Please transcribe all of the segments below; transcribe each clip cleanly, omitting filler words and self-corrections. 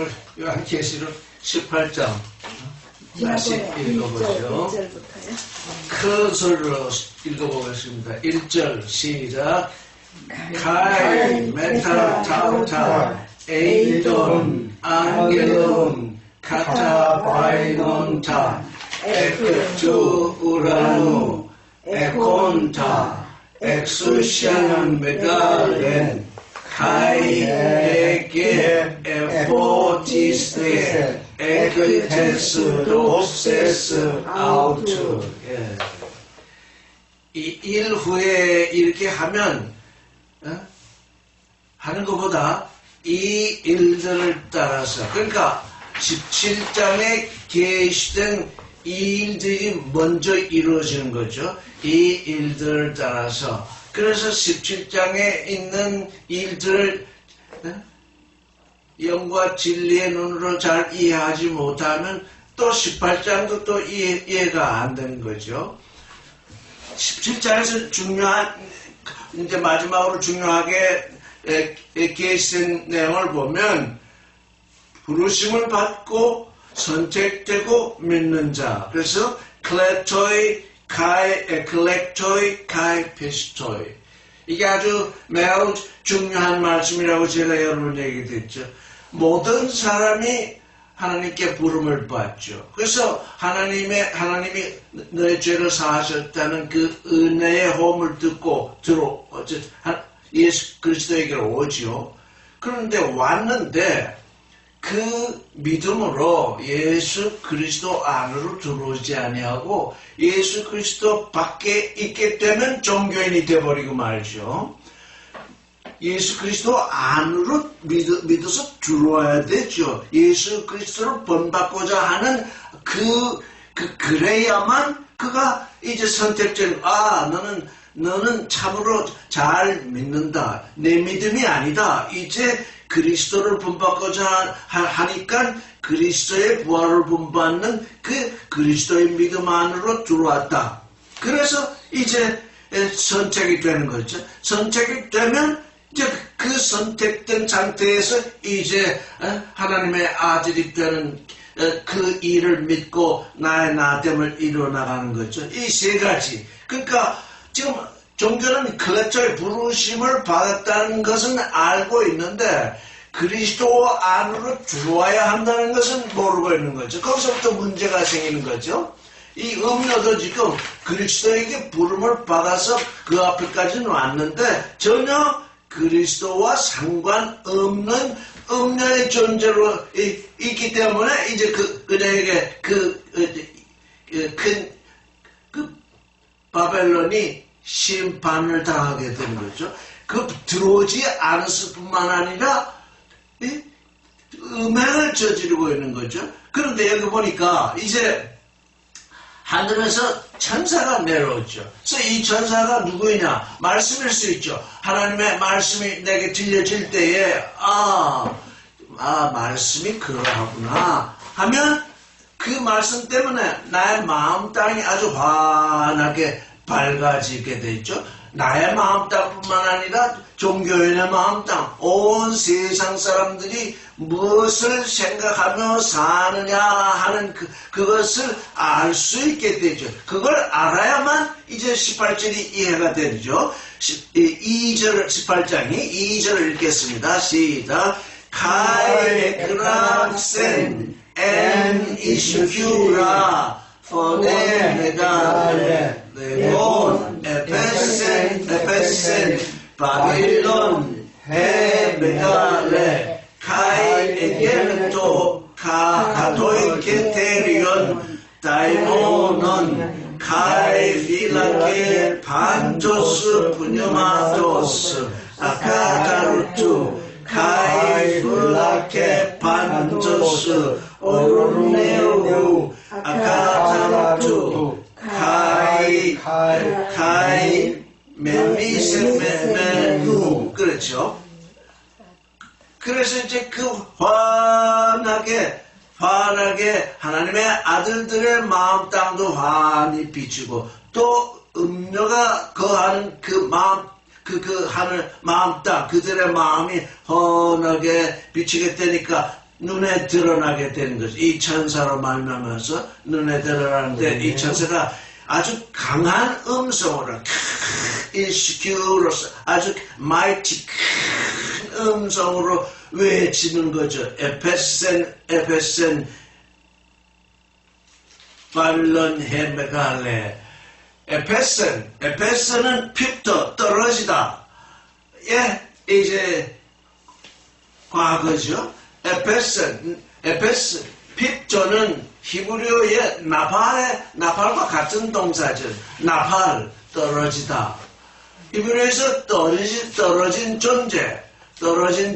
오늘 요한계시록 18장 다시 읽어보죠. 큰 소리로 읽어보겠습니다. 1절 시작. 카이 메타 타우타 에이돈 안겔론 카타 바이논타 에크투 우라누 에콘타 엑수시안 메달렌 카이에게 에포티스테 에크테스 도세스 아우트. 이 일 후에 이렇게 하면 하는 것보다 이 일들을 따라서, 그러니까 17장에 게시된 이 일들이 먼저 이루어지는 거죠. 이 일들을 따라서. 그래서 17장에 있는 일들을 영과 진리의 눈으로 잘 이해하지 못하면 또 18장도 또 이해가 안 되는 거죠. 17장에서 중요한, 이제 마지막으로 중요하게 계시된 내용을 보면 부르심을 받고 선택되고 믿는 자. 그래서 클렉토이 카이 피스토이. 이게 아주 매우 중요한 말씀이라고 제가 여러분 얘기했죠. 모든 사람이 하나님께 부름을 받죠. 그래서 하나님이 너의 죄를 사하셨다는 그 은혜의 호흡을 듣고 예수 그리스도에게로 오죠. 그런데 왔는데 그 믿음으로 예수 그리스도 안으로 들어오지 아니하고 예수 그리스도 밖에 있게 되면 종교인이 되어버리고 말죠. 예수 그리스도 안으로 믿어서 들어와야 되죠. 예수 그리스도를 본받고자 하는 그래야만 그가 이제 선택된, 너는 참으로 잘 믿는다. 내 믿음이 아니다. 이제 그리스도를 본받고자 하니까 그리스도의 부활을 본받는 그 그리스도의 믿음 안으로 들어왔다. 그래서 이제 선택이 되는 거죠. 선택이 되면 이제 그 선택된 상태에서 이제 하나님의 아들이 되는 그 일을 믿고 나의 나됨을 이루어나가는 거죠. 이 세 가지. 그러니까 지금 종교는 클렉터의 부르심을 받았다는 것은 알고 있는데 그리스도 안으로 들어와야 한다는 것은 모르고 있는 거죠. 거기서부터 문제가 생기는 거죠. 이 음료도 지금 그리스도에게 부름을 받아서 그 앞에까지는 왔는데 전혀 그리스도와 상관없는 음료의 존재로 있기 때문에 이제 그에게 큰 바벨론이 심판을 당하게 된 거죠. 들어오지 않았을 뿐만 아니라 음행을 저지르고 있는 거죠. 그런데 여기 보니까 이제 하늘에서 천사가 내려오죠. 그래서 이 천사가 누구이냐? 말씀일 수 있죠. 하나님의 말씀이 내게 들려질 때에 말씀이 그러하구나 하면 그 말씀 때문에 나의 마음 땅이 아주 환하게 밝아지게 되죠. 나의 마음 땅뿐만 아니라 종교인의 마음 땅, 온 세상 사람들이 무엇을 생각하며 사느냐 하는 그것을 알 수 있게 되죠. 그걸 알아야만 이제 18절이 이해가 되죠. 18장이 2절을 읽겠습니다. 시작. Kai Kraxen en Ishura Fode Medale Leon Epesen Babylon He Medale Kai Egelto Katoy Keterion Daimonon Kai Filake Pantos Pneumatos Akatarutu Kai Filake Pantos Oruneu Akatarutu Kai 메미세메누. 그렇죠. 그래서 이제 그 환하게 하나님의 아들들의 마음 땅도 환히 비추고 또 음료가 거하는 그 마음 그 하늘 마음 땅 그들의 마음이 환하게 비치게 되니까 눈에 드러나게 된 거죠. 이 천사로 말미암아서 눈에 드러나는데 이 천사가 아주 강한 음성으로 일시큐로서 아주 마이티 큰 음성으로 외치는 거죠. 에페센 바빌론 헤메갈레. 에페센은 핍터 떨어지다. 예, 이제 과거죠. 에페스 핍조는 히브리어의 나팔과 같은 동사죠. 나팔 떨어지다. 히브리어에서 떨어진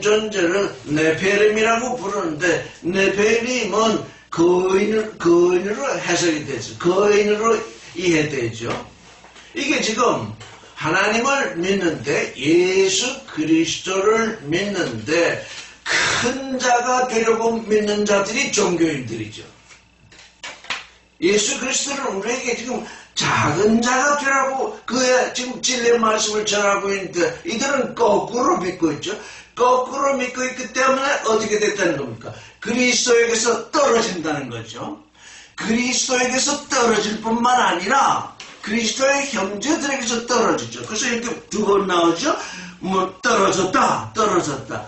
존재를 네페림이라고 부르는데 네페림은 거인으로 해석이 되죠. 거인으로 이해되죠. 이게 지금 하나님을 믿는데 예수 그리스도를 믿는데 큰 자가 되려고 믿는 자들이 종교인들이죠. 예수 그리스도를 우리에게 지금 작은 자가 되라고 그의 지금 진리의 말씀을 전하고 있는데 이들은 거꾸로 믿고 있죠. 거꾸로 믿고 있기 때문에 어떻게 됐다는 겁니까? 그리스도에게서 떨어진다는 거죠. 그리스도에게서 떨어질 뿐만 아니라 그리스도의 형제들에게서 떨어지죠. 그래서 이렇게 두 번 나오죠. 뭐 떨어졌다.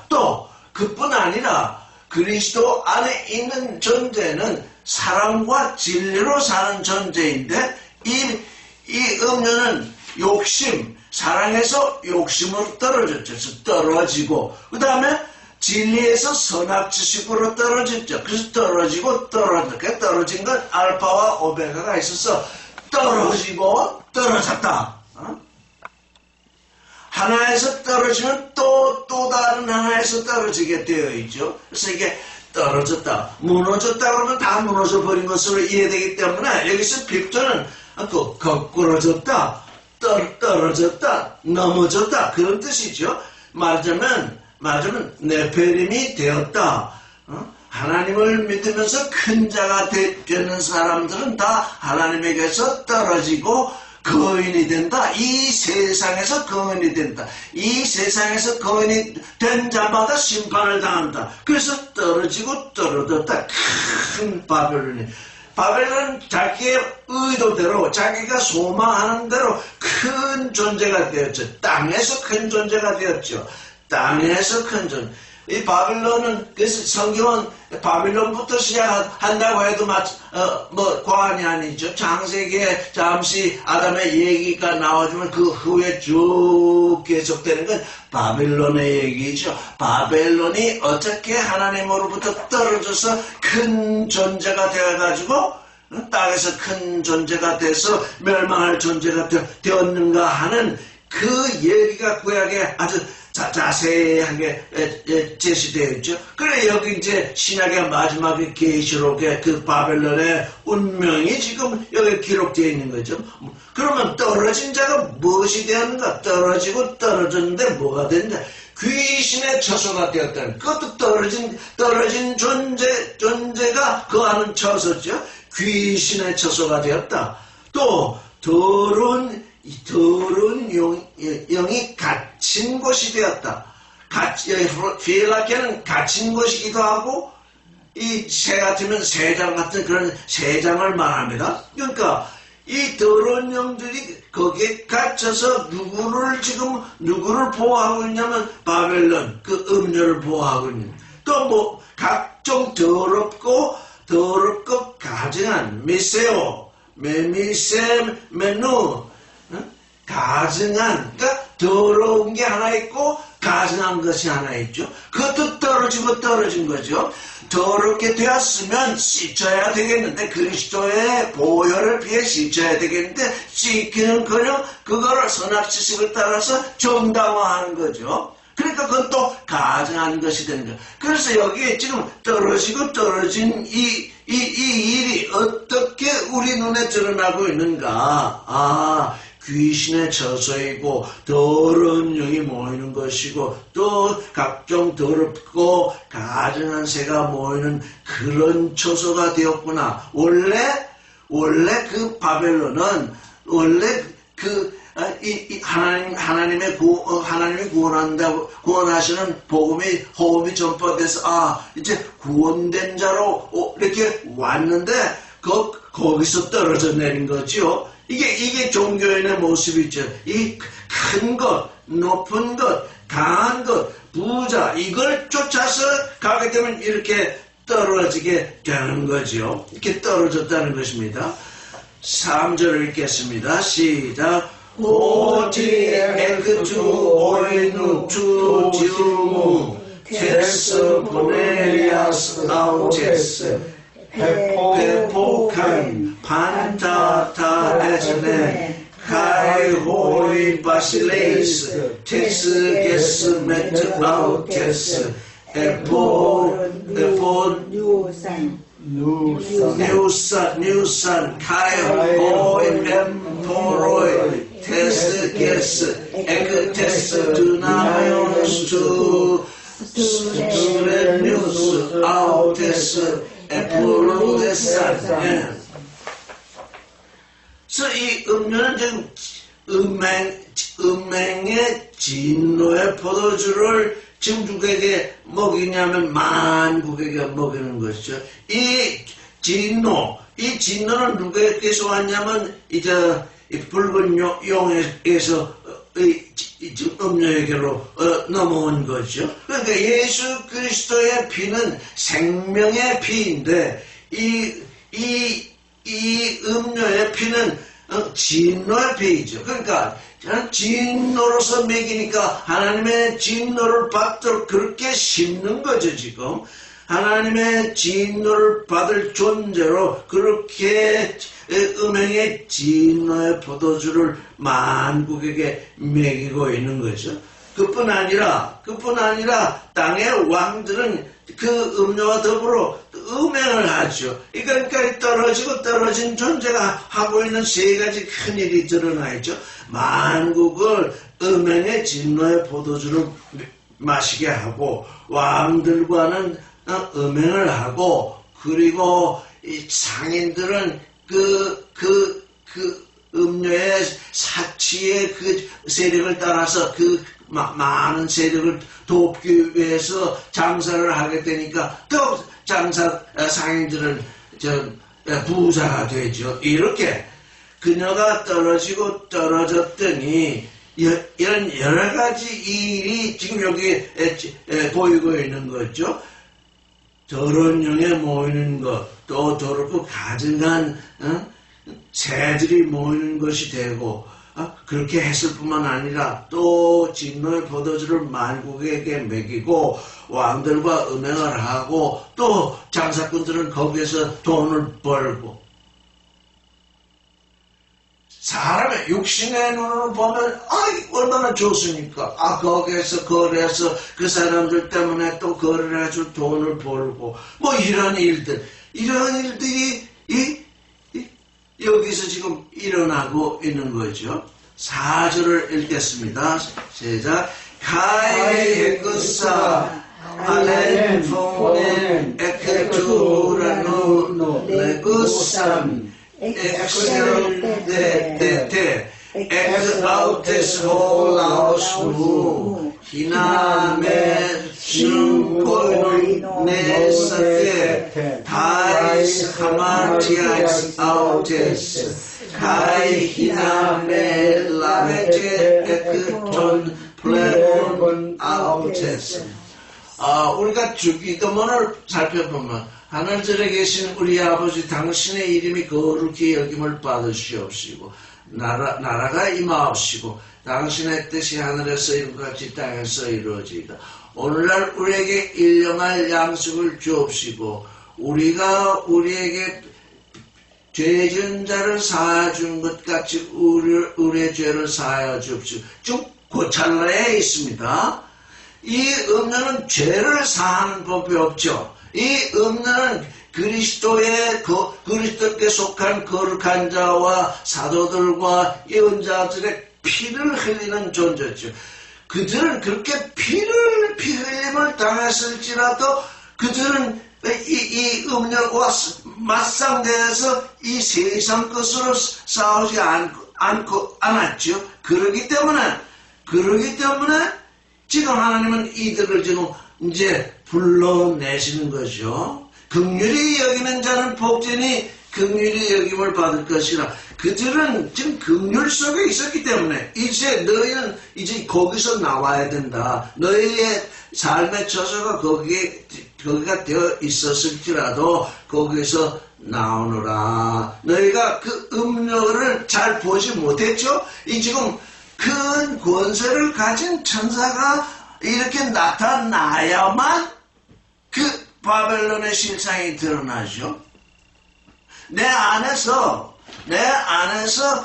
또 그뿐 아니라 그리스도 안에 있는 존재는 사랑과 진리로 사는 존재인데 이 음료는 욕심, 사랑에서 욕심으로 떨어졌죠. 그래서 떨어지고 그 다음에 진리에서 선악지식으로 떨어졌죠. 그래서 떨어지고 떨어진 건 알파와 오메가가 있어서 떨어지고 떨어졌다. 하나에서 떨어지면 또 다른 하나에서 떨어지게 되어 있죠. 그래서 이게 떨어졌다, 무너졌다 그러면 다 무너져 버린 것으로 이해되기 때문에 여기서 핍조는 거꾸러졌다, 떨어졌다, 넘어졌다 그런 뜻이죠. 말하자면 네페림이 되었다. 하나님을 믿으면서 큰 자가 되는 사람들은 다 하나님에게서 떨어지고 거인이 된다. 이 세상에서 거인이 된다. 이 세상에서 거인이 된 자마다 심판을 당한다. 그래서 떨어지고 떨어졌다. 큰 바벨론은 자기의 의도대로 자기가 소망하는 대로 큰 존재가 되었죠. 땅에서 큰 존재가 되었죠. 땅에서 큰 존재. 이 바빌론은 그래서 성경은 바빌론부터 시작한다고 해도 과언이 아니죠. 창세기에 잠시 아담의 얘기가 나와주면 그 후에 쭉 계속되는 건 바빌론의 얘기죠. 바벨론이 어떻게 하나님으로부터 떨어져서 큰 존재가 되어가지고 땅에서 큰 존재가 돼서 멸망할 존재가 되었는가 하는 그 얘기가 구약에 아주 자세하게 제시되어 있죠. 그래 여기 이제 신약의 마지막에 계시록에 그 바벨론의 운명이 지금 여기 기록되어 있는 거죠. 그러면 떨어진 자가 무엇이 되었는가? 떨어지고 떨어졌는데 뭐가 됐는가? 귀신의 처소가 되었다는 그것도 떨어진 존재가 그 안은 처소죠. 귀신의 처소가 되었다. 또 더러운 영이 갇힌 곳이 되었다. 피엘라케는 갇힌 곳이기도 하고 이 새 같으면 새장 같은 그런 새장을 말합니다. 그러니까 이 더러운 영들이 거기에 갇혀서 누구를 보호하고 있냐면 바벨론 그 음료를 보호하고 있는 또 뭐 각종 더럽고 가증한 미세오 메미셈 가증한, 그러니까 더러운 게 하나 있고 가증한 것이 하나 있죠. 그것도 떨어지고 떨어진 거죠. 더럽게 되었으면 씻어야 되겠는데 그리스도의 보혈을 피해 씻어야 되겠는데 씻기는커녕 그거를 선악지식을 따라서 정당화하는 거죠. 그러니까 그건 또 가증한 것이 되는 거예요. 그래서 여기에 지금 떨어지고 떨어진 이 일이 어떻게 우리 눈에 드러나고 있는가. 귀신의 처소이고 더러운 영이 모이는 것이고 또 각종 더럽고 가증한 새가 모이는 그런 처소가 되었구나. 원래 그 바벨론은 원래 그 하나님이 구원하시는 호흡이 전파돼서, 이제 구원된 자로, 이렇게 왔는데, 거기서 떨어져 내린 거죠. 이게 종교인의 모습이죠. 이 큰 것, 높은 것, 강한 것, 부자, 이걸 쫓아서 가게 되면 이렇게 떨어지게 되는 거죠. 이렇게 떨어졌다는 것입니다. 3절을 읽겠습니다. 시작. 오직 에크투 오이누 투지우무 테스 보네리아스 아우테스 페포칸 판타타에즈네 카이 호이 바실레이스 테스 게스 메트 아우테스 에폰 뉴산 카이 호이 엠포로이 테스 게스 에크테스 두나메온스 스레뉴스 아우테스 에프로데산. 그래서 이 음료는 지금 음행의 진노의 포도주를 지금 누구에게 먹이냐면 만국에게 먹이는 것이죠. 이 진노는 누구에게서 왔냐면 이제 이 붉은 용에서 음료에게로 넘어온 거죠. 그러니까 예수 그리스도의 피는 생명의 피인데 이 음료의 피는 진노의 피이죠. 그러니까 진노로서 먹이니까 하나님의 진노를 받도록 그렇게 심는 거죠. 지금 하나님의 진노를 받을 존재로 그렇게 음행의 진노의 포도주를 만국에게 먹이고 있는 거죠. 그뿐 아니라 땅의 왕들은 그 음료와 더불어 음행을 하죠. 그러니까 떨어진 존재가 하고 있는 세 가지 큰 일이 드러나 있죠. 만국을 음행의 진노의 포도주를 마시게 하고 왕들과는 음행을 하고 그리고 이 상인들은 그 음료의 사치의 그 세력을 따라서 그 많은 세력을 돕기 위해서 장사를 하게 되니까 또 상인들은 부자가 되죠. 이렇게 그녀가 떨어졌더니 이런 여러 가지 일이 지금 여기 보이고 있는 거죠. 더러운 영에 모이는 것, 또 더럽고 가증한 새들이 모이는 것이 되고 그렇게 했을 뿐만 아니라 또 진노의 포도주를 만국에게 먹이고 왕들과 음행을 하고 또 장사꾼들은 거기에서 돈을 벌고 사람의 육신의 눈으로 보면 얼마나 좋습니까? 거기에서 거래해서 그 사람들 때문에 또 거래를 해서 돈을 벌고 뭐 이런 일들이 여기서 지금 일어나고 있는 거죠. 4절을 읽겠습니다. 시작. 카이헤크사 알렌포넨 에케투라노 레구삼 엑셀데데 엑스아우테스 홀라우스무 히나메 슈코이네사테 타이스 하마티아이스 아우테스 카이 히나메 라메테 에크톤 플레본 아우테스. 우리가 주기도문을 살펴보면 하늘절에 계신 우리 아버지 당신의 이름이 거룩히 여김을 받으시옵시고 나라가 임하옵시고 당신의 뜻이 하늘에서 이룬같이 땅에서 이루어지이다. 오늘날 우리에게 일용할 양식을 주옵시고 우리가 우리에게 죄 지은 자를 사하여 준 것 같이 우리의 죄를 사하여 주옵시고. 쭉 고찰라에 있습니다. 이 음료는 죄를 사하는 법이 없죠. 이 음료는 그리스도께 속한 거룩한 자와 사도들과 예언자들의 피를 흘리는 존재죠. 그들은 그렇게 피 흘림을 당했을지라도 그들은 이 음료와 맞상대해서 이 세상 것으로 싸우지 않았죠. 그러기 때문에 지금 하나님은 이들을 지금 이제 불러내시는 거죠. 긍휼히 여기는 자는 복되니 긍휼히 여김을 받을 것이라. 그들은 지금 긍휼 속에 있었기 때문에 이제 너희는 이제 거기서 나와야 된다. 너희의 삶의 처소가 거기가 되어 있었을지라도 거기서 나오너라. 너희가 그 음료를 잘 보지 못했죠? 이 지금 큰 권세를 가진 천사가 이렇게 나타나야만 그 바벨론의 실상이 드러나죠. 내 안에서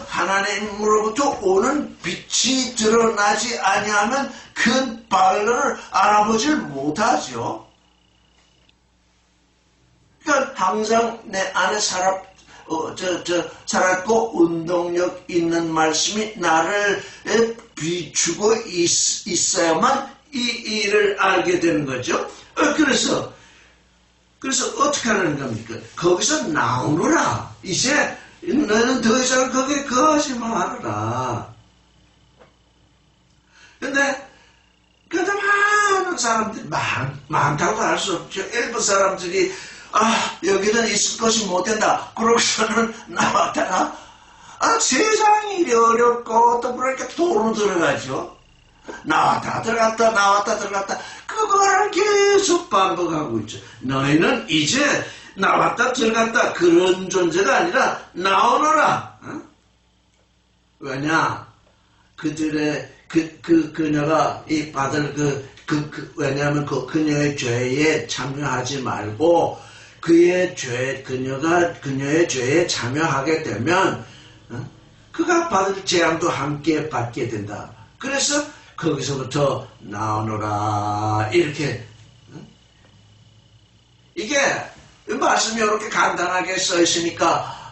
하나님으로부터 오는 빛이 드러나지 아니하면 큰 바벨론을 알아보질 못하죠. 그러니까 항상 내 안에 살았고 운동력 있는 말씀이 나를 비추고 있어야만 이 일을 알게 되는 거죠. 그래서 어떻게 하는 겁니까? 거기서 나오느라. 이제 너는 더 이상 거기에 거하지 말아라. 근데 많은 사람들이 많다고 할 수 없죠. 일부 사람들이 여기는 있을 것이 못 된다. 그러고서는 나왔다가 세상이 이리 어렵고 또 그러니까 도로 들어가죠. 나왔다 들어갔다 그거를 계속 반복하고 있죠. 너희는 이제 나왔다 들어갔다 그런 존재가 아니라 나오너라. 왜냐? 그들의 그녀가 이 받을 왜냐하면 그녀의 죄에 참여하지 말고 그녀의 죄에 참여하게 되면 그가 받을 재앙도 함께 받게 된다. 그래서 거기서부터 나오너라. 이렇게 이게 말씀이 이렇게 간단하게 써 있으니까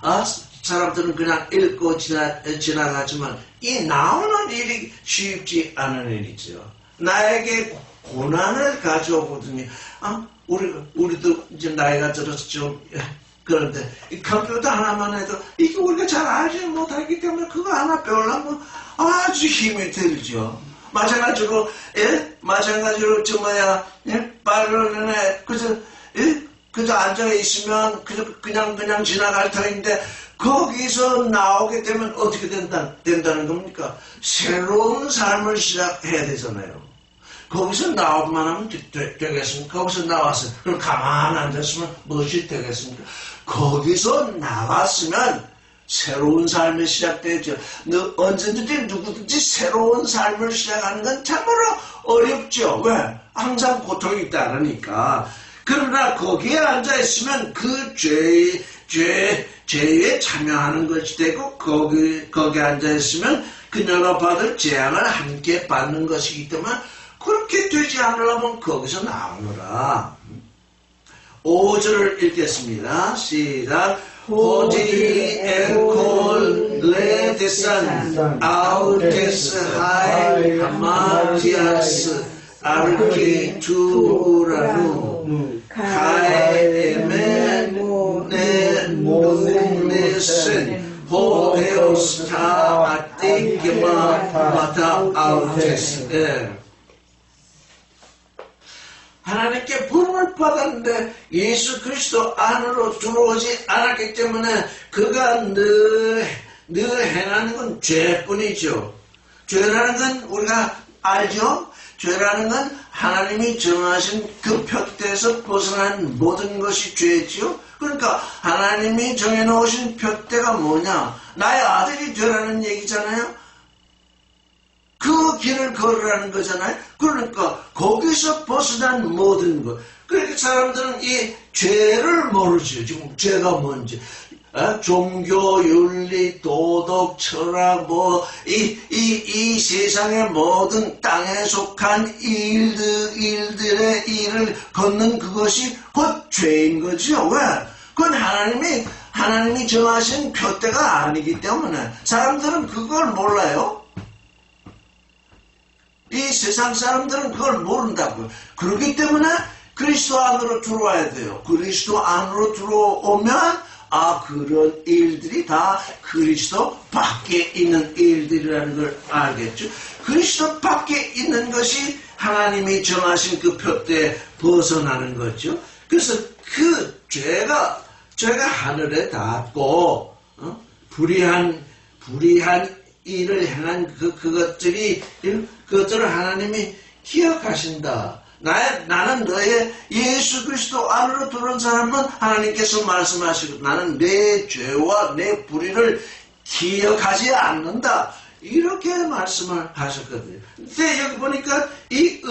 사람들은 그냥 읽고 지나가지만 이 나오는 일이 쉽지 않은 일이죠. 나에게 고난을 가져오거든요. 우리도 이제 나이가 들어서 좀 그런데 이 컴퓨터 하나만 해도 이게 우리가 잘 알지 못하기 때문에 그거 하나 배우려면 아주 힘이 들죠. 마찬가지로 바벨론에 그저 앉아 있으면 그냥 지나갈 터인데 거기서 나오게 되면 어떻게 된다는 겁니까? 새로운 삶을 시작해야 되잖아요. 거기서 나오기만 하면 되겠습니까? 거기서 나와서 그럼 가만 앉았으면 무엇이 되겠습니까? 거기서 나왔으면 새로운 삶이 시작되죠. 언제든지 누구든지 새로운 삶을 시작하는 건 참으로 어렵죠. 왜? 항상 고통이 따르니까. 그러나 거기에 앉아있으면 그 죄에 참여하는 것이 되고 거기에 앉아있으면 그녀가 받을 재앙을 함께 받는 것이기 때문에 그렇게 되지 않으려면 거기서 나오느라. 5절을 읽겠습니다. 시작. Hodie ekol le desan autes hai hamatias arki turanu kai emen ne nesen hodeos ta atikma mata autes. 하나님께 부름을 받았는데 예수 그리스도 안으로 들어오지 않았기 때문에 그가 늘 행하는 건 죄뿐이죠. 죄라는 건 우리가 알죠? 죄라는 건 하나님이 정하신 그 표대에서 벗어난 모든 것이 죄죠. 그러니까 하나님이 정해놓으신 표대가 뭐냐? 나의 아들이 되라는 얘기잖아요. 그 길을 걸으라는 거잖아요. 그러니까 거기서 벗어난 모든 것. 그러니까 사람들은 이 죄를 모르죠. 지금 죄가 뭔지. 종교, 윤리, 도덕, 철학, 이 세상의 모든 땅에 속한 일들의 일을 걷는 그것이 곧 죄인 거죠. 왜? 그건 하나님이 정하신 표대가 아니기 때문에 사람들은 그걸 몰라요. 이 세상 사람들은 그걸 모른다고요. 그렇기 때문에 그리스도 안으로 들어와야 돼요. 그리스도 안으로 들어오면 그런 일들이 다 그리스도 밖에 있는 일들이라는 걸 알겠죠. 그리스도 밖에 있는 것이 하나님이 정하신 그 표대에 벗어나는 거죠. 그래서 그 죄가 하늘에 닿았고 불의한 일을 행한 그것들을 하나님이 기억하신다. 나는 너의 예수 그리스도 안으로 들어온 사람은 하나님께서 말씀하시고 나는 내 죄와 내 불의를 기억하지 않는다. 이렇게 말씀을 하셨거든요. 근데 여기 보니까 이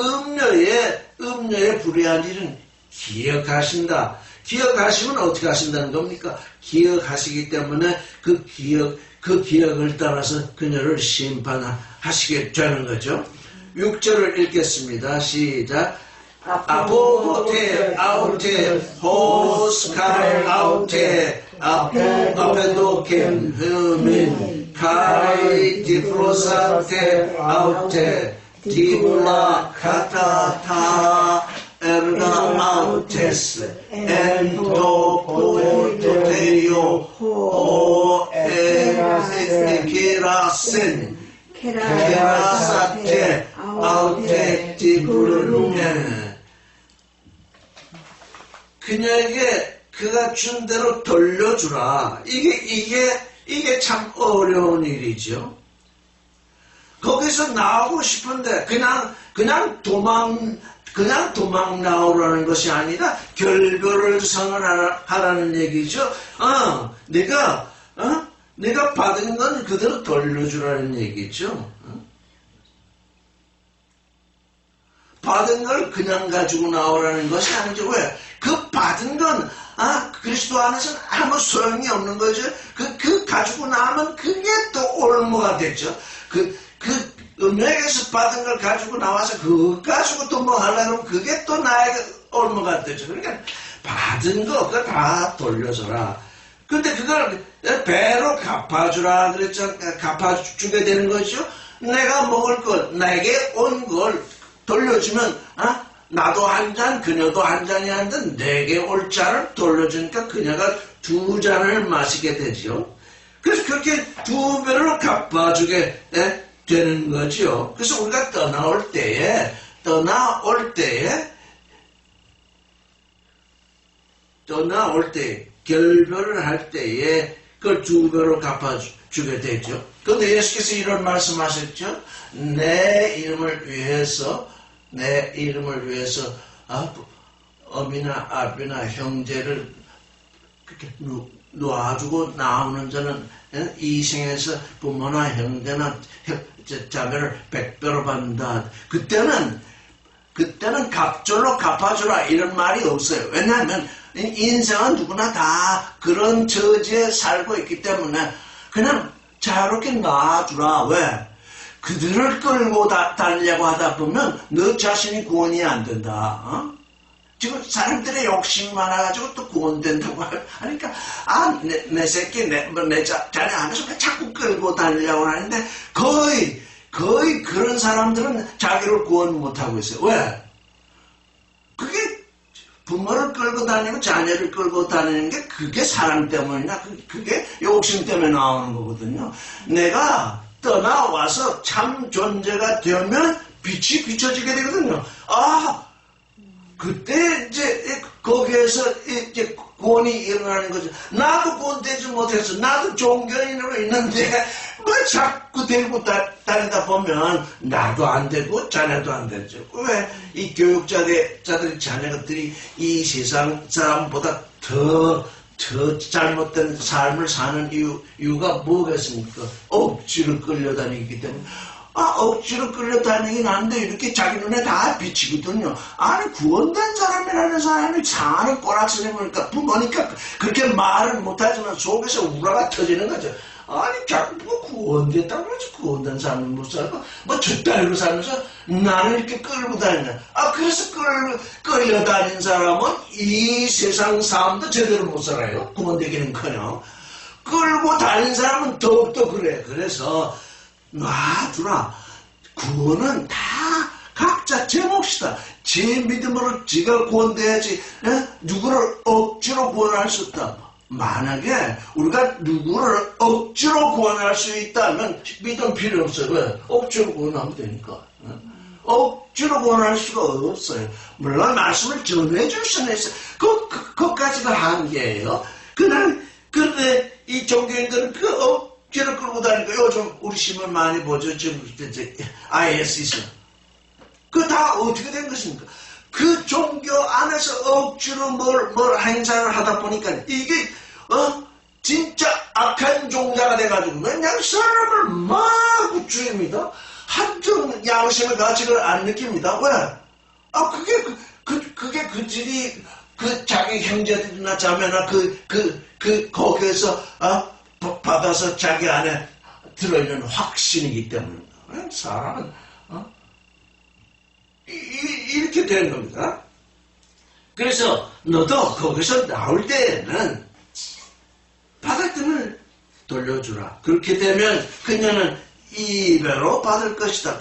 음녀의 불의한 일은 기억하신다. 기억하시면 어떻게 하신다는 겁니까? 기억하시기 때문에 그 기억을 따라서 그녀를 심판하시게 되는 거죠. 6절을 읽겠습니다. 시작. 아포테 아우테 호스칼 아우테 아페도켄 흐민 카이 디프로사테 아우테 디블라 카타타 에르나 아우테스 엔토 포토테리오 호에케라센 케라사테 아우테 디블루네. 그녀에게 그가 준 대로 돌려주라. 이게 참 어려운 일이죠. 거기서 나오고 싶은데 그냥 도망 나오라는 것이 아니라 결별을 선언하라는 얘기죠. 내가 받은 건 그대로 돌려주라는 얘기죠. 받은 걸 그냥 가지고 나오라는 것이 아니죠. 왜? 그 받은 건 그리스도 안에서는 아무 소용이 없는 거죠. 그 가지고 나면 그게 또 올무가 되죠. 은혜에서 받은 걸 가지고 나와서 그거 가지고 또 뭐 하려면 그게 또 나에게 올무가 되죠. 그러니까 받은 거 그거 다 돌려줘라. 근데 그걸 배로 갚아주라 그랬죠. 갚아주게 되는 거죠. 내가 먹을 것, 내게 온 걸 돌려주면 나도 한 잔, 그녀도 한 잔이 한 잔, 내게 올 잔을 돌려주니까 그녀가 2잔을 마시게 되죠. 그래서 그렇게 2배로 갚아주게 되는 거죠. 그래서 우리가 떠나올 때에 결별을 할 때에 그걸 2배로 갚아주게 되죠. 그런데 예수께서 이런 말씀하셨죠. 내 이름을 위해서 어미나 아비나 형제를 그렇게 놔주고 나오는 자는 이 생에서 부모나 형제나 자매를 100배로 받는다. 그때는 갑절로 갚아주라 이런 말이 없어요. 왜냐하면 인생은 누구나 다 그런 처지에 살고 있기 때문에 그냥 자유롭게 놔주라. 왜? 그들을 끌고 다니려고 하다 보면 너 자신이 구원이 안 된다. 지금 사람들의 욕심이 많아가지고 또 구원된다고 하니까 내 새끼 내 자네 안에서 자꾸 끌고 다니려고 하는데 거의 그런 사람들은 자기를 구원 못하고 있어요. 왜? 그게 부모를 끌고 다니고 자녀를 끌고 다니는 게 그게 사랑 때문이나 그게 욕심 때문에 나오는 거거든요. 내가 떠나와서 참 존재가 되면 빛이 비춰지게 되거든요. 그때 이제 거기에서 이제 구원이 일어나는 거죠. 나도 구원되지 못해서 나도 종교인으로 있는데 뭐 자꾸 데리고 다니다 보면 나도 안 되고 자네도 안 되죠. 왜? 이 교육자들이 자녀들이 이 세상 사람보다 더 잘못된 삶을 사는 이유가 뭐겠습니까? 억지로 끌려다니기 때문에. 억지로 끌려다니긴 한데 이렇게 자기 눈에 다 비치거든요. 구원된 사람이라는 사람이 상하는 꼬락서리 보니까 부모니까 그렇게 말은 못하지만 속에서 우라가 터지는 거죠. 자꾸 뭐 구원됐다고 그러지. 구원된 사람은 못 살고 젖다리로 살면서 나를 이렇게 끌고 다니냐. 그래서 끌려다닌 사람은 이 세상 삶도 제대로 못 살아요. 구원되기는커녕 끌고 다닌 사람은 더욱더 그래. 그래서 놔두라. 구원은 다 각자 제 몫이다. 제 믿음으로 지가 구원돼야지. 누구를 억지로 구원할 수 없다. 만약에 우리가 누구를 억지로 구원할 수 있다면 믿음 필요 없어요. 왜? 억지로 구원하면 되니까. 억지로 구원할 수가 없어요. 물론 말씀을 전해줄 수는 있어요. 그것까지가 한계예요. 그런데 이 종교인들은 억지로 끌고 다니고, 요즘 우리 신문 많이 보죠. 지금 ISIS. 다 어떻게 된 것입니까? 그 종교 안에서 억지로 뭘 행사를 하다 보니까 이게 진짜 악한 종자가 돼가지고 그냥 사람을 막 죽입니다. 한점 양심의 가치를 안 느낍니다. 왜? 그게 그 질이 자기 형제들이나 자매나 거기에서 받아서 자기 안에 들어있는 확신이기 때문에 사람은 이렇게 되는 겁니다. 그래서 너도 거기서 나올 때에는 바닥등을 돌려주라. 그렇게 되면 그녀는 이배로 받을 것이다.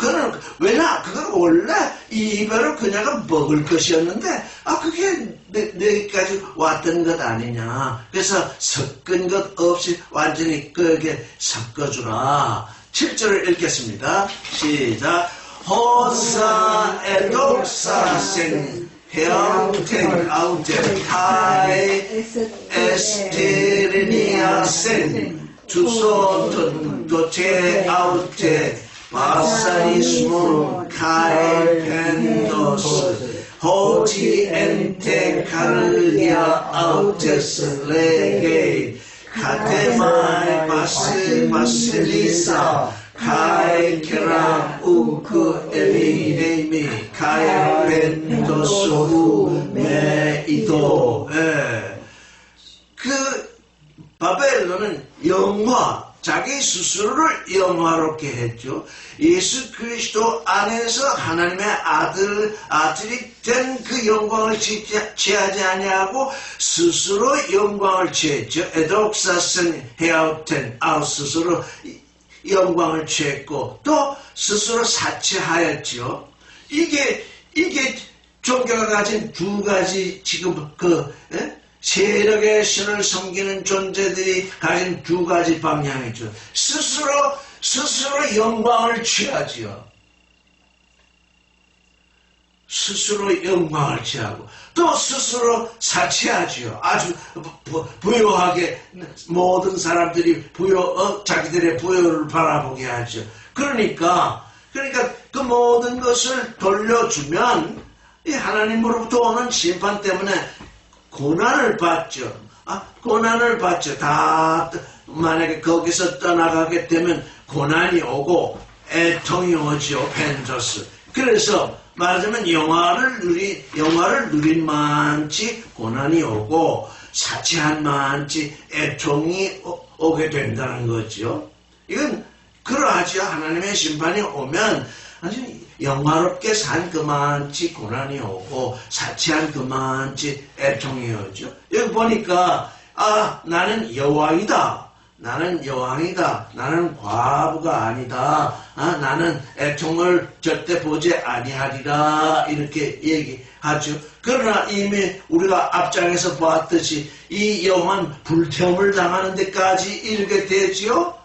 왜냐? 그건 원래 이배로 그녀가 먹을 것이었는데, 그게 내기까지 왔던 것 아니냐. 그래서 섞은 것 없이 완전히 그에게 섞어주라. 7절을 읽겠습니다. 시작. 호사 에독사 생 헤아우텐 아우텐 타이 에스테르니아 생 투소톤 도체 아우테 바사리스몬 카이 펜도스 호지 엔테 카르리아 아우테스 레게 카테마이 바스리사 카이 케라 우크 에미네미 카이 펜도스 메이도. 바벨론은 자기 스스로를 영화롭게 했죠. 예수 그리스도 안에서 하나님의 아들이 된 그 영광을 취하지 아니하고 스스로 영광을 취했죠. 에독사슨 헤아우텐 스스로 영광을 취했고 또 스스로 사치하였죠. 이게 종교가 가진 두 가지 지금 세력의 신을 섬기는 존재들이 가진 두 가지 방향이죠. 스스로 영광을 취하지요. 스스로 영광을 취하고 또 스스로 사치하지요. 아주 부유하게 모든 사람들이 자기들의 부유를 바라보게 하죠. 그러니까 그 모든 것을 돌려주면 이 하나님으로부터 오는 심판 때문에 고난을 받죠. 고난을 받죠. 만약에 거기서 떠나가게 되면 고난이 오고 애통이 오죠. 펜저스. 그래서 말하자면 영화를 누린 만치 고난이 오고 사치한 만치 애통이 오게 된다는 거죠. 이건 그러하죠. 하나님의 심판이 오면 아주 영화롭게 산 그만치 고난이 오고 사치한 그만치 애통이 오죠. 여기 보니까 나는 여왕이다. 나는 과부가 아니다. 나는 애통을 절대 보지 아니하리라. 이렇게 얘기하죠. 그러나 이미 우리가 앞장에서 봤듯이 이 여왕은 불태움을 당하는 데까지 이르게 되지요.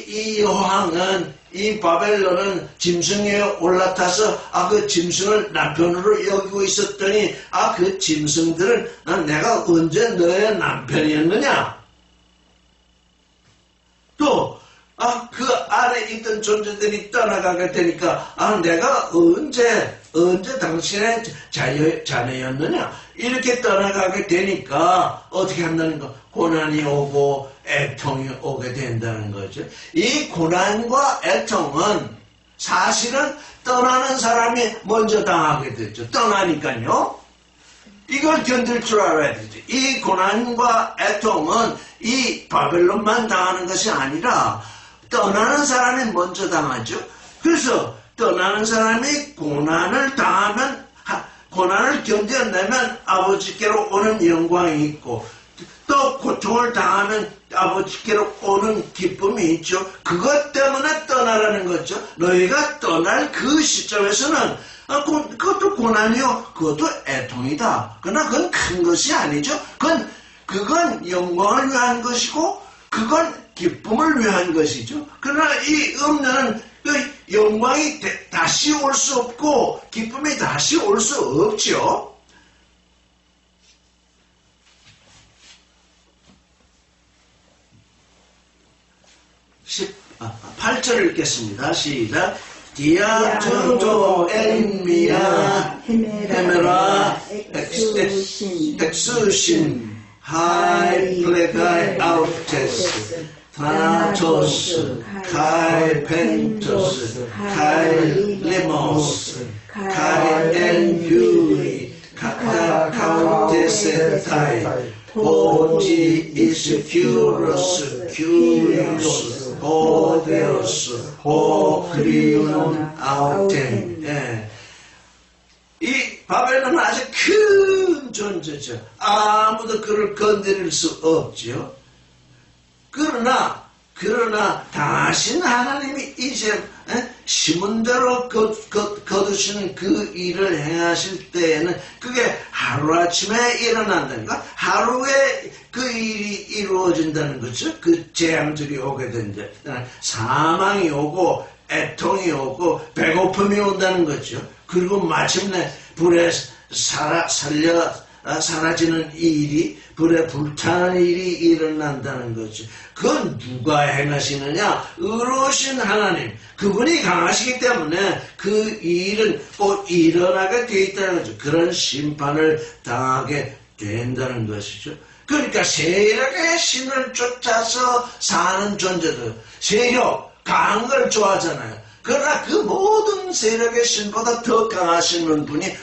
이 여왕은 이 바벨론은 짐승에 올라타서 그 짐승을 남편으로 여기고 있었더니 그 짐승들은 내가 언제 너의 남편이었느냐? 또 그 안에 있던 존재들이 떠나가게 되니까 내가 언제 당신의 자녀였느냐? 이렇게 떠나가게 되니까 어떻게 한다는 거? 고난이 오고 애통이 오게 된다는 거죠. 이 고난과 애통은 사실은 떠나는 사람이 먼저 당하게 됐죠. 떠나니까요. 이걸 견딜 줄 알아야 되죠. 이 고난과 애통은 이 바벨론만 당하는 것이 아니라 떠나는 사람이 먼저 당하죠. 그래서 떠나는 사람이 고난을 당하면 고난을 견뎌내면 아버지께로 오는 영광이 있고 또 고통을 당하면 아버지께로 오는 기쁨이 있죠. 그것 때문에 떠나라는 거죠. 너희가 떠날 그 시점에서는 그것도 고난이요. 그것도 애통이다. 그러나 그건 큰 것이 아니죠. 그건 그건 영광을 위한 것이고 그건 기쁨을 위한 것이죠. 그러나 이 음녀는 그 영광이 다시 올 수 없고 기쁨이 다시 올 수 없죠. 8절 읽겠습니다. 시작. 디아투도 엔미야 헤메라 엑스신 하이 플레가이 아우테스 타나토스 카이 펜토스 카이 레모스 카이 엔뷰리 카카카우테세타이 포지 이스 큐리오스 오데오스 오크리온 아우텐. 이 바벨론은 아주 큰 존재죠. 아무도 그를 건드릴 수 없죠. 그러나 다신 하나님이 이제 심은 대로 거두시는 그 일을 행하실 때에는 그게 하루아침에 일어난다는 것, 하루에 그 일이 이루어진다는 거죠. 그 재앙들이 오게 된다. 사망이 오고 애통이 오고 배고픔이 온다는 거죠. 그리고 마침내 불에 사라지는 일이, 불에 불타는 일이 일어난다는 거죠. 그건 누가 행하시느냐? 의로우신 하나님. 그분이 강하시기 때문에 그 일은 꼭 일어나게 되어 있다는 거죠. 그런 심판을 당하게 된다는 것이죠. 그러니까 세력의 신을 쫓아서 사는 존재들, 세력, 강한 걸 좋아하잖아요. 그러나 그 모든 세력의 신보다 더 강하시는 분이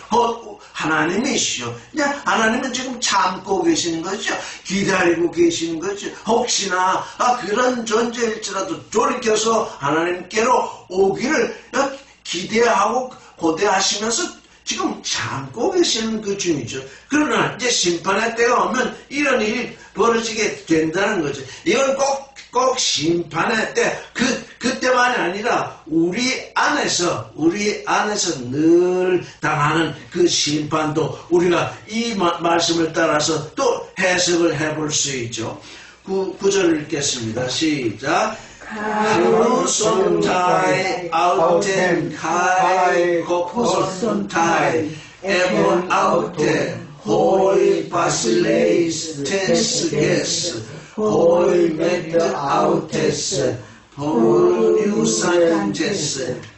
하나님이시죠. 하나님은 지금 참고 계시는 거죠. 기다리고 계시는 거죠. 혹시나 그런 존재일지라도 돌이켜서 하나님께로 오기를 기대하고 고대하시면서 지금 참고 계시는 그 중이죠. 그러나 이제 심판의 때가 오면 이런 일이 벌어지게 된다는 거죠. 이건 꼭 심판의 때, 그때만이 아니라 우리 안에서 늘 당하는 그 심판도 우리가 이 말씀을 따라서 또 해석을 해볼 수 있죠. 9절을 읽겠습니다. 시작. Sontai autem kai sontai ebon aute hoi basileis tesges hoi met autes honiusantes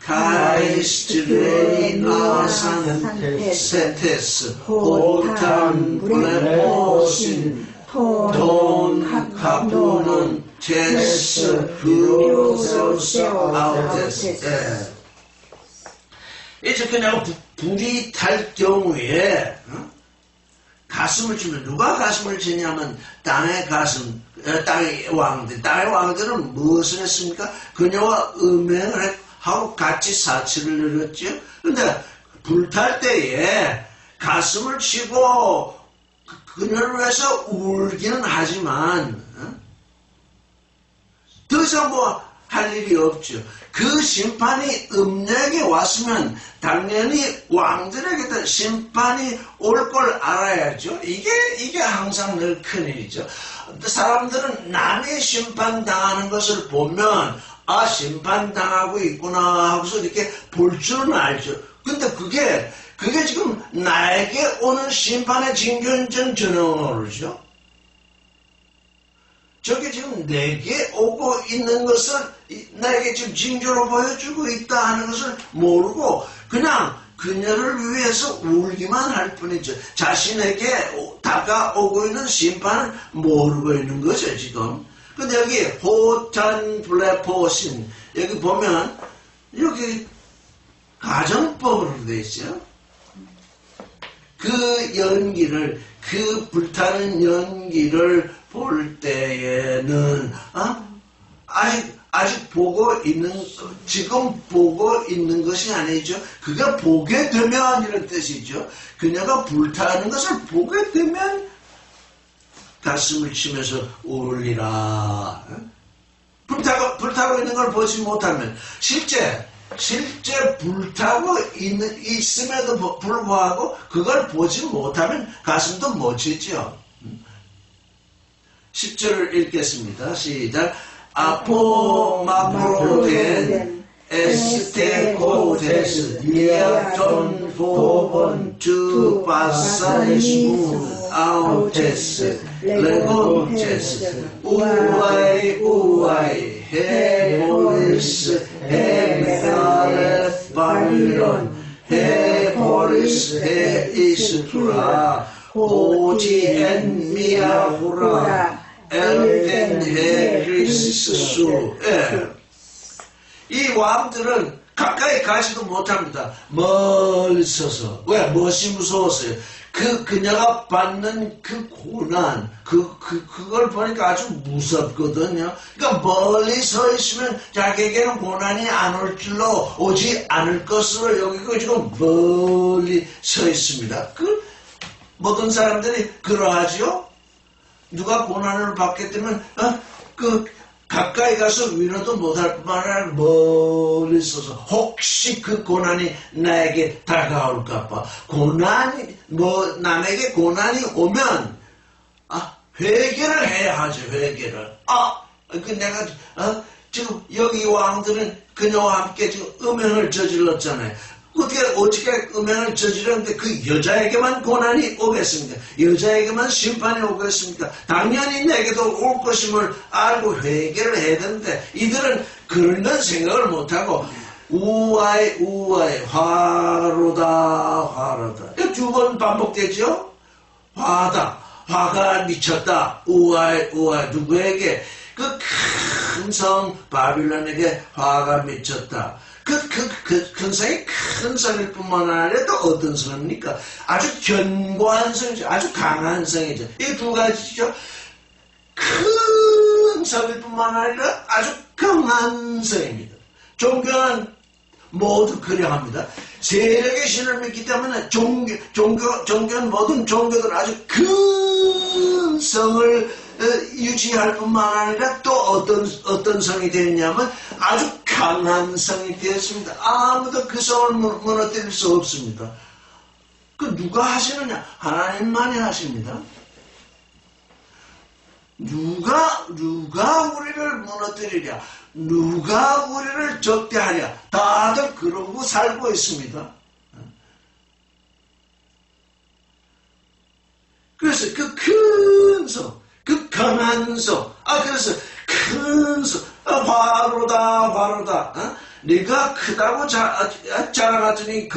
kai stirei asantes hotan blemosin ton kapunon 테스 아우테스. 이제 그냥 불이 탈 경우에 가슴을 치면 누가 가슴을 치냐면 땅의 왕들은 무엇을 했습니까? 그녀와 음행을 하고 같이 사치를 누렸죠. 그런데 불탈 때에 가슴을 치고 그녀를 위해서 울기는 하지만 더 이상 할 일이 없죠. 그 심판이 음력에 왔으면 당연히 왕들에게도 심판이 올 걸 알아야죠. 이게 항상 늘 큰일이죠. 사람들은 남이 심판당하는 것을 보면 심판당하고 있구나 하고서 이렇게 볼 줄은 알죠. 근데 그게 지금 나에게 오는 심판의 징조인지는 전혀 모르죠. 저게 지금 내게 오고 있는 것을 나에게 지금 징조로 보여주고 있다 하는 것을 모르고 그냥 그녀를 위해서 울기만 할 뿐이죠. 자신에게 다가오고 있는 심판을 모르고 있는 거죠, 지금. 근데 여기 호탄 블레포신 여기 보면 여기 가정법으로 되어 있어요. 그 연기를, 그 불타는 연기를 볼 때에는 아직 보고 있는, 지금 보고 있는 것이 아니죠. 그가 보게 되면 이런 뜻이죠. 그녀가 불타는 것을 보게 되면 가슴을 치면서 울리라. 불타고 있는 걸 보지 못하면 실제 불타고 있음에도 불구하고 그걸 보지 못하면 가슴도 못 치죠. 10절을 읽겠습니다. 시작. 아포마프로덴 에스테코데스 니아톤 포본 주바사이스무 아우테스 레곤테스 우아이 우아이 헤보리스 헤메가레 바빌론 헤보리스 헤이스투라 오지엔 미아후라 엘텐 헤크리스수. 이 왕들은 가까이 가지도 못합니다. 멀리 서서. 왜? 무엇이 무서웠어요? 그녀가 받는 그 고난, 그걸 보니까 아주 무섭거든요. 그러니까 멀리 서 있으면 자기에게는 고난이 안 올 줄로 오지 않을 것으로 여기고 지금 멀리 서 있습니다. 모든 사람들이 그러하지요? 누가 고난을 받게 되면, 가까이 가서 위로도 못할 뿐만 아니라 멀리 서서 혹시 그 고난이 나에게 다가올까봐 남에게 고난이 오면 회개를 해야 하죠. 회개를. 내가 지금 여기 왕들은 그녀와 함께 지금 음행을 저질렀잖아요. 어떻게 음행을 저지르는데 그 여자에게만 고난이 오겠습니까? 여자에게만 심판이 오겠습니까? 당연히 내게도 올 것임을 알고 회개를 해야 되는데 이들은 그런 생각을 못하고 우아이 화로다. 2번 반복되죠? 화가 미쳤다. 우아이 누구에게? 그 큰 성 바빌론에게 화가 미쳤다. 큰 성이 큰 성일 뿐만 아니라 또 어떤 성입니까? 아주 견고한 성이죠. 아주 강한 성이죠. 이 두 가지죠. 큰 성일 뿐만 아니라 아주 강한 성입니다. 종교는 모두 그려 합니다. 세력의 신을 믿기 때문에 종교는 모든 종교들은 아주 큰 성을 유지할 뿐만 아니라 또 어떤 성이 되었냐면 아주 강한 성이 되었습니다. 아무도 그 성을 무너뜨릴 수 없습니다. 누가 하시느냐? 하나님만이 하십니다. 누가 우리를 무너뜨리랴? 누가 우리를 적대하랴? 다들 그러고 살고 있습니다. 그래서 그 큰 성, 그 강한 성, 그래서 큰 성, 화로다. 네가 크다고 자랑하더니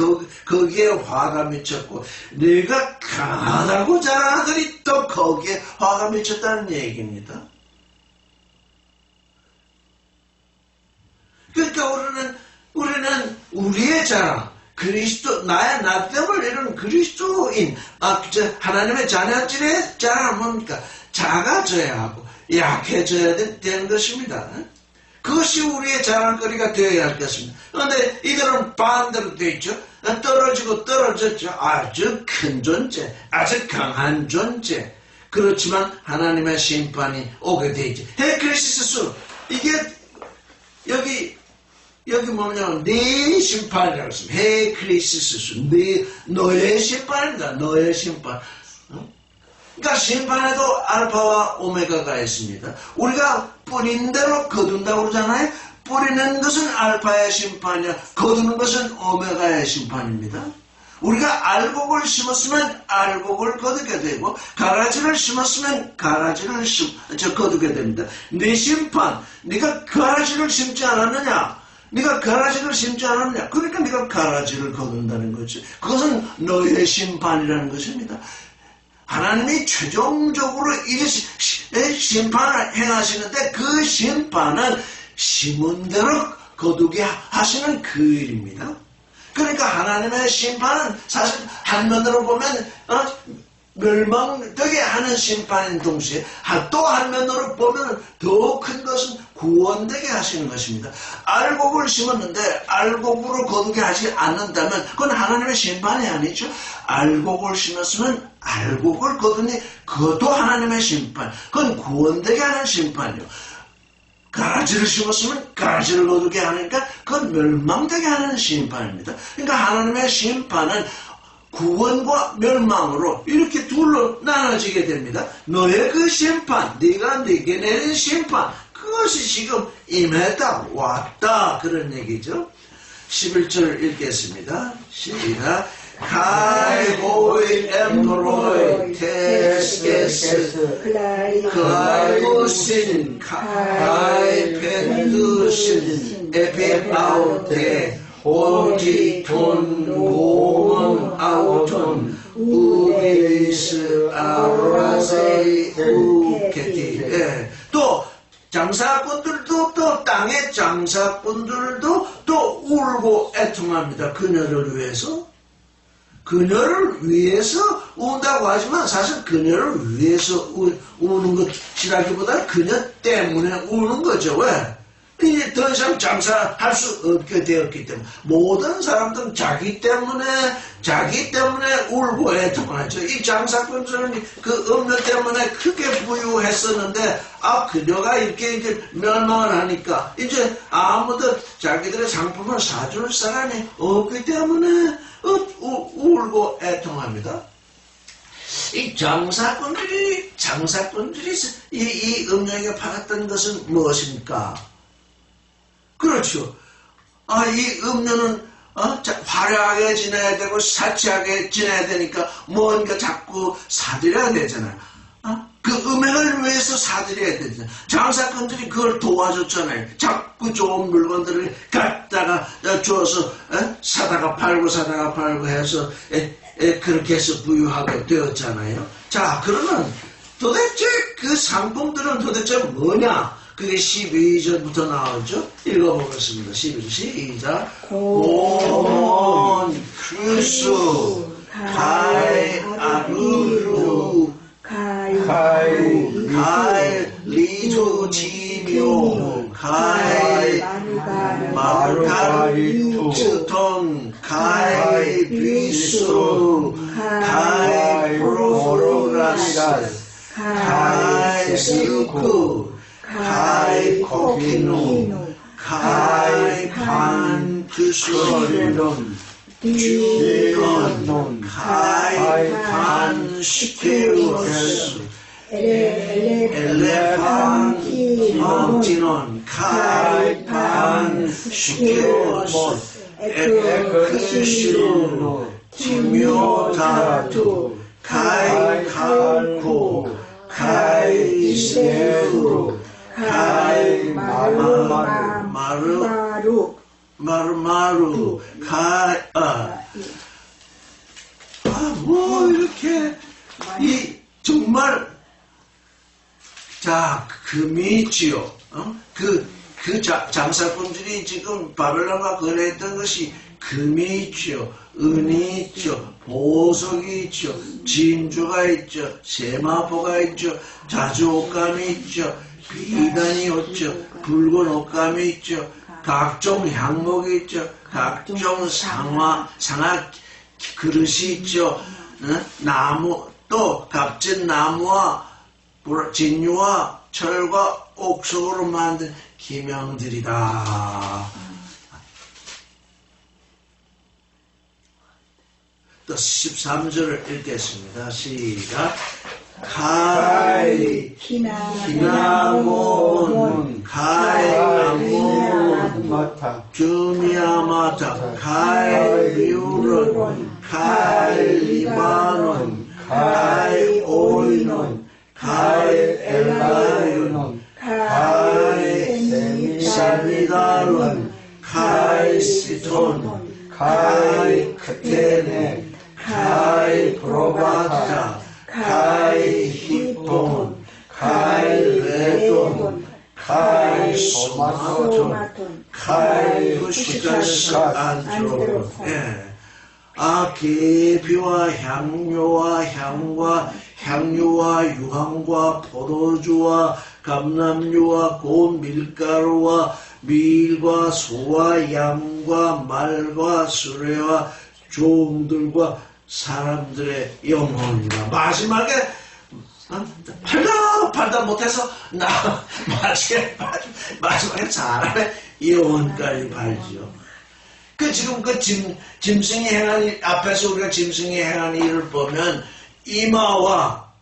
거기에 화가 미쳤고, 네가 강하다고 자랑하더니 또 거기에 화가 미쳤다는 얘기입니다. 그러니까 우리는 우리의 자랑, 나의 나됨을 이루는 그리스도인, 하나님의 자녀들의 자랑은 뭡니까? 작아져야 하고, 약해져야 되는 것입니다. 그것이 우리의 자랑거리가 되어야 할 것입니다. 그런데 이들은 반대로 되어 있죠. 떨어졌죠. 아주 큰 존재, 아주 강한 존재. 그렇지만 하나님의 심판이 오게 되어 있죠. 헤크리시스, 이게 여기 뭐냐면 네 심판이라고 했습니다. 헤크리시스, 너의 심판입니다. 너의 심판. 그러니까 심판에도 알파와 오메가가 있습니다. 우리가 뿌린 대로 거둔다고 그러잖아요. 뿌리는 것은 알파의 심판이야. 거두는 것은 오메가의 심판입니다. 우리가 알곡을 심었으면 알곡을 거두게 되고, 가라지를 심었으면 가라지를 거두게 됩니다. 네 심판, 네가 가라지를 심지 않았느냐? 그러니까 네가 가라지를 거둔다는 거지. 그것은 너의 심판이라는 것입니다. 하나님이 최종적으로 심판을 행하시는데 그 심판은 심은 대로 거두게 하시는 그 일입니다. 그러니까 하나님의 심판은 사실 한면으로 보면 멸망되게 하는 심판인 동시에 또 한면으로 보면 더 큰 것은 구원되게 하시는 것입니다. 알곡을 심었는데 알곡으로 거두게 하지 않는다면 그건 하나님의 심판이 아니죠. 알곡을 심었으면 알곡을 거두니 그것도 하나님의 심판. 그건 구원되게 하는 심판이요. 가라지를 심었으면 가라지를 거두게 하니까 그건 멸망되게 하는 심판입니다. 그러니까 하나님의 심판은 구원과 멸망으로 이렇게 둘로 나눠지게 됩니다. 너의 그 심판, 네가 네게 내린 심판, 그것이 지금 임했다, 왔다, 그런 얘기죠. 11절 읽겠습니다. 시작. Kai hoi emroi testes Klaiusin Kai pendusin Epipaute Hoti ton Gomon auton Uis arrasei uketi. 또 장사꾼들도 또 땅의 장사꾼들도 또 울고 애통합니다. 그녀를 위해서. 그녀를 위해서 운다고 하지만 사실 그녀를 위해서 우는 것이라기보다 그녀 때문에 우는 거죠. 왜? 이제 더 이상 장사할 수 없게 되었기 때문에 모든 사람들은 자기 때문에 울고 애통하죠. 이 장사꾼들은 그 음료 때문에 크게 부유했었는데 그녀가 이렇게 멸망을 하니까 이제 아무도 자기들의 상품을 사줄 사람이 없기 때문에 울고 애통합니다. 이 장사꾼들이 이 음료에게 팔았던 것은 무엇입니까? 그렇죠. 이 음료는 화려하게 지내야 되고 사치하게 지내야 되니까 뭔가 자꾸 사들여야 되잖아요. 그 음행을 위해서 사들여야 되잖아요. 장사꾼들이 그걸 도와줬잖아요. 자꾸 좋은 물건들을 갖다가 줘서 사다가 팔고 해서 그렇게 해서 부유하게 되었잖아요. 자, 그러면 도대체 그 상품들은 도대체 뭐냐? 그게 12절부터 나오죠. 읽어보겠습니다. 12절 시작. 온 크리스 가이 아루루 가이 리투 지묘 가이 마르가리투톤 가이 비수 가이 프로로라스 가이 시우쿠 가이 코키노 가이 판투소리론 주건 가이 판시케우스 엘레판티논 가이 판시케우스 에크시로 티묘타투 가이 칼코 가이 세우로 가이 마루 가이 뭐 이렇게 정말 자 금이지요. 그 장사꾼들이 지금 바벨론과 거래했던 것이 금이 있죠, 은이 있죠, 보석이 있죠, 진주가 있죠, 세마포가 있죠, 자주 옷감이 있죠, 비단이 있죠, 붉은 옷감이 있죠, 각종 향목이 있죠, 각종 상아 그릇이 있죠, 나무 또 값진 나무와 진유와 철과 옥석으로 만든 기명들이다. 또 13절을 읽겠습니다. 시작. 가이 기나몬 가이 아몬 주미아마타 가이 리우론 가이 리바논 가이 오이논 가이 엘라이논 가이 세미다론 가이 시톤 가이 크테네 가이 프로바타 가이 히폰 가이 레돈 가이 소마톤 가이 후시가스 안드로. 계피와 향료와 향과 향료와 유황과 포도주와 감람류와 고운 밀가루와 밀과 소와 양과 말과 수레와 종들과 사람들의 영혼이다. 마지막에 팔다 못해서 마지막에 사람의 영혼까지 팔지요. 그 지금 그 짐승이 행한 일, 앞에서 우리가 짐승이 행한 일을 보면 이마와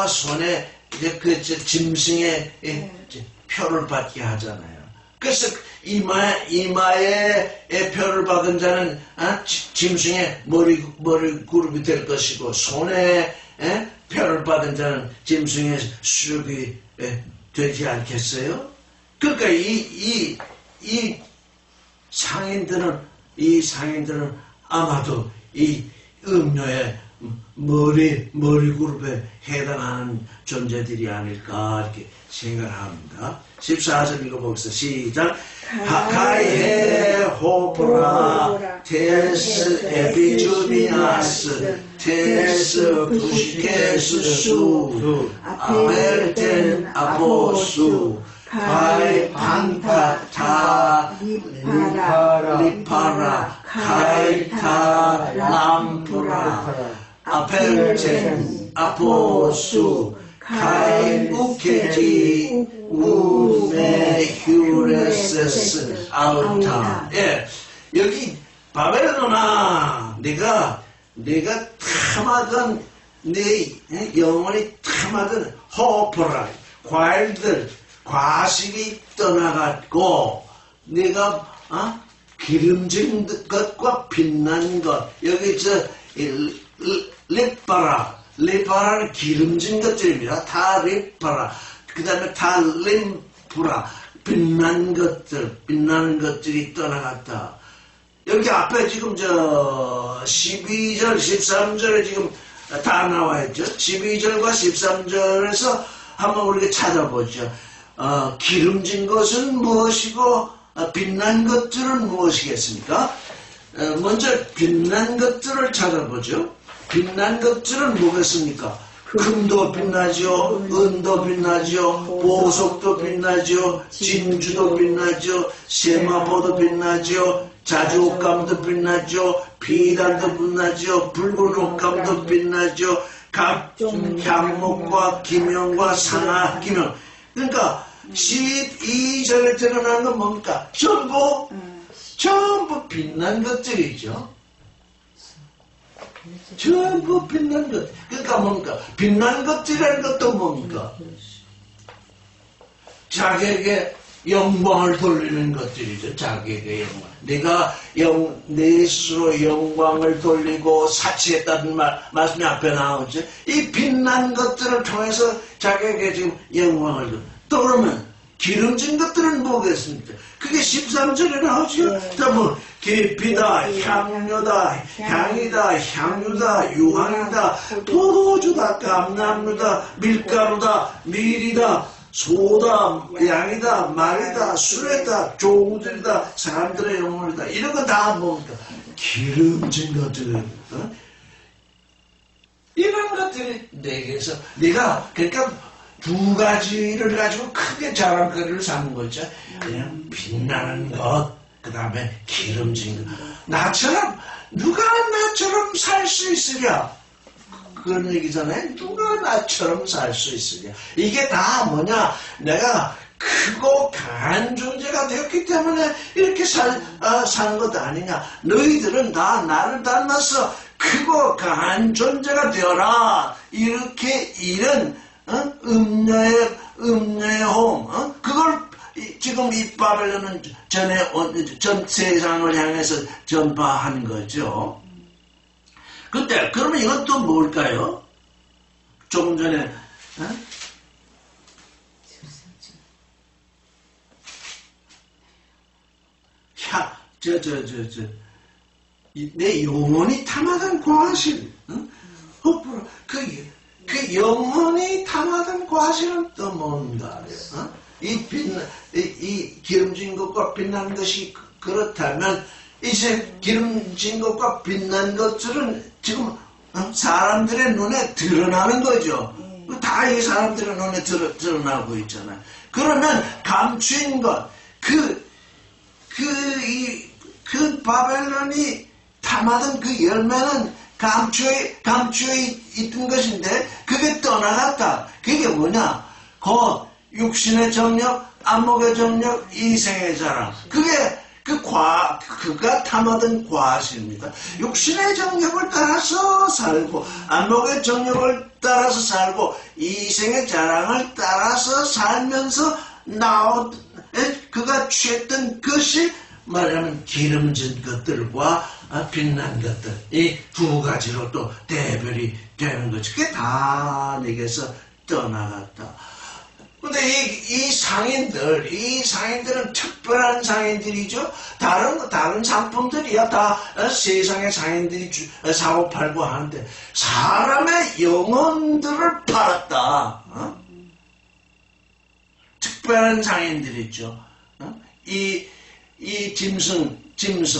손에 이제 그 짐승의 표를 받게 하잖아요. 그래서 이마에 표를 받은 자는 짐승의 머리그룹이 될 것이고, 손에 표를 받은 자는 짐승의 수육이 되지 않겠어요? 그러니까 이 상인들은 아마도 이 음료의 머리 그룹에 해당하는 존재들이 아닐까 이렇게 생각합니다. 14절 읽어보겠습니다. 시작. 가이헤 호프라 테스 에피주비아스 테스 부시케스 수 아벨텐 아포수 가이 판타타 리파라 가이타 람프라 아펠텐 아포수 가이 우케지 우메 휴레세스 아우타. 예, 여기 바벨론아, 네가 탐하던 네 영혼이 탐하던 호프라 과일들 과식이 떠나갔고, 네가 기름진 것과 빛난 것, 여기 리파라는 기름진 것들입니다. 다 리파라. 그 다음에 다 림프라. 빛나는 것들이 떠나갔다. 여기 앞에 지금 12절, 13절에 지금 다 나와 있죠. 12절과 13절에서 한번 우리가 찾아보죠. 기름진 것은 무엇이고, 빛난 것들은 무엇이겠습니까? 먼저 빛난 것들을 찾아보죠. 빛난 것들은 뭐겠습니까? 금도 빛나죠, 은도 빛나죠, 보석도 빛나죠, 진주도 빛나죠, 세마포도 빛나죠, 자주옥감도 빛나죠, 비단도 빛나죠, 붉은 옷감도 빛나죠, 각종 향목과 기명과 상하 기명. 그러니까 12절에 드러난 건 뭡니까? 전부 빛난 것들이죠. 전부 빛난 것. 그러니까 뭡니까? 빛난 것들이라는 것도 뭡니까? 자기에게 영광을 돌리는 것들이죠. 자기에게 영광. 내가 내 스스로 영광을 돌리고 사치했다는 말씀이 앞에 나오죠. 이 빛난 것들을 통해서 자기에게 지금 영광을 돌리고. 또 그러면 기름진 것들은 뭐겠습니까? 그게 13절에 나오죠. 뭐 계피다, 향료다, 향이다, 향유다, 유황이다, 포도주다, 감나무다, 밀가루다, 밀이다, 소다, 양이다, 말이다, 술이다, 종들이다, 사람들의 영혼이다. 이런 거 다 뭡니까? 기름진 것들. 이런 것들이 내게서 네가 그러니까 두 가지를 가지고 크게 자랑거리를 삼는 거죠. 그냥 빛나는 것, 그 다음에 기름진 것. 누가 나처럼 살 수 있으랴? 그런 얘기잖아요. 누가 나처럼 살 수 있으랴? 이게 다 뭐냐? 내가 크고 강한 존재가 되었기 때문에 이렇게 사는 것 아니냐? 너희들은 다 나를 닮아서 크고 강한 존재가 되어라. 이렇게 이런 음녀의 호응, 그걸 지금 이 바벨론은 전 세상을 향해서 전파한 거죠. 그러면 이건 또 뭘까요? 조금 전에, 내 영혼이 탐하던 과실, 그 영혼이 탐하던 과실은 또 뭔가? 이 기름진 것과 빛난 것이 그렇다면 이제 기름진 것과 빛난 것들은 지금 사람들의 눈에 드러나는 거죠. 다 이 사람들의 눈에 드러나고 있잖아요. 그러면 감추인 것, 그 바벨론이 탐하던 그 열매는 감추어 있던 것인데 그게 떠나갔다. 그게 뭐냐? 곧 육신의 정력, 안목의 정력, 이생의 자랑. 그게 그가 탐하던 과실입니다. 육신의 정욕을 따라서 살고, 안목의 정욕을 따라서 살고, 이생의 자랑을 따라서 살면서 그가 취했던 것이 말하면 기름진 것들과 빛난 것들, 이 두 가지로 또 대별이 되는 거지. 그게 다 내게서 떠나갔다. 근데 이 상인들은 특별한 상인들이죠. 다른 상품들이야 다 세상의 상인들이 사고 팔고 하는데 사람의 영혼들을 팔았다. 특별한 상인들이죠. 이 짐승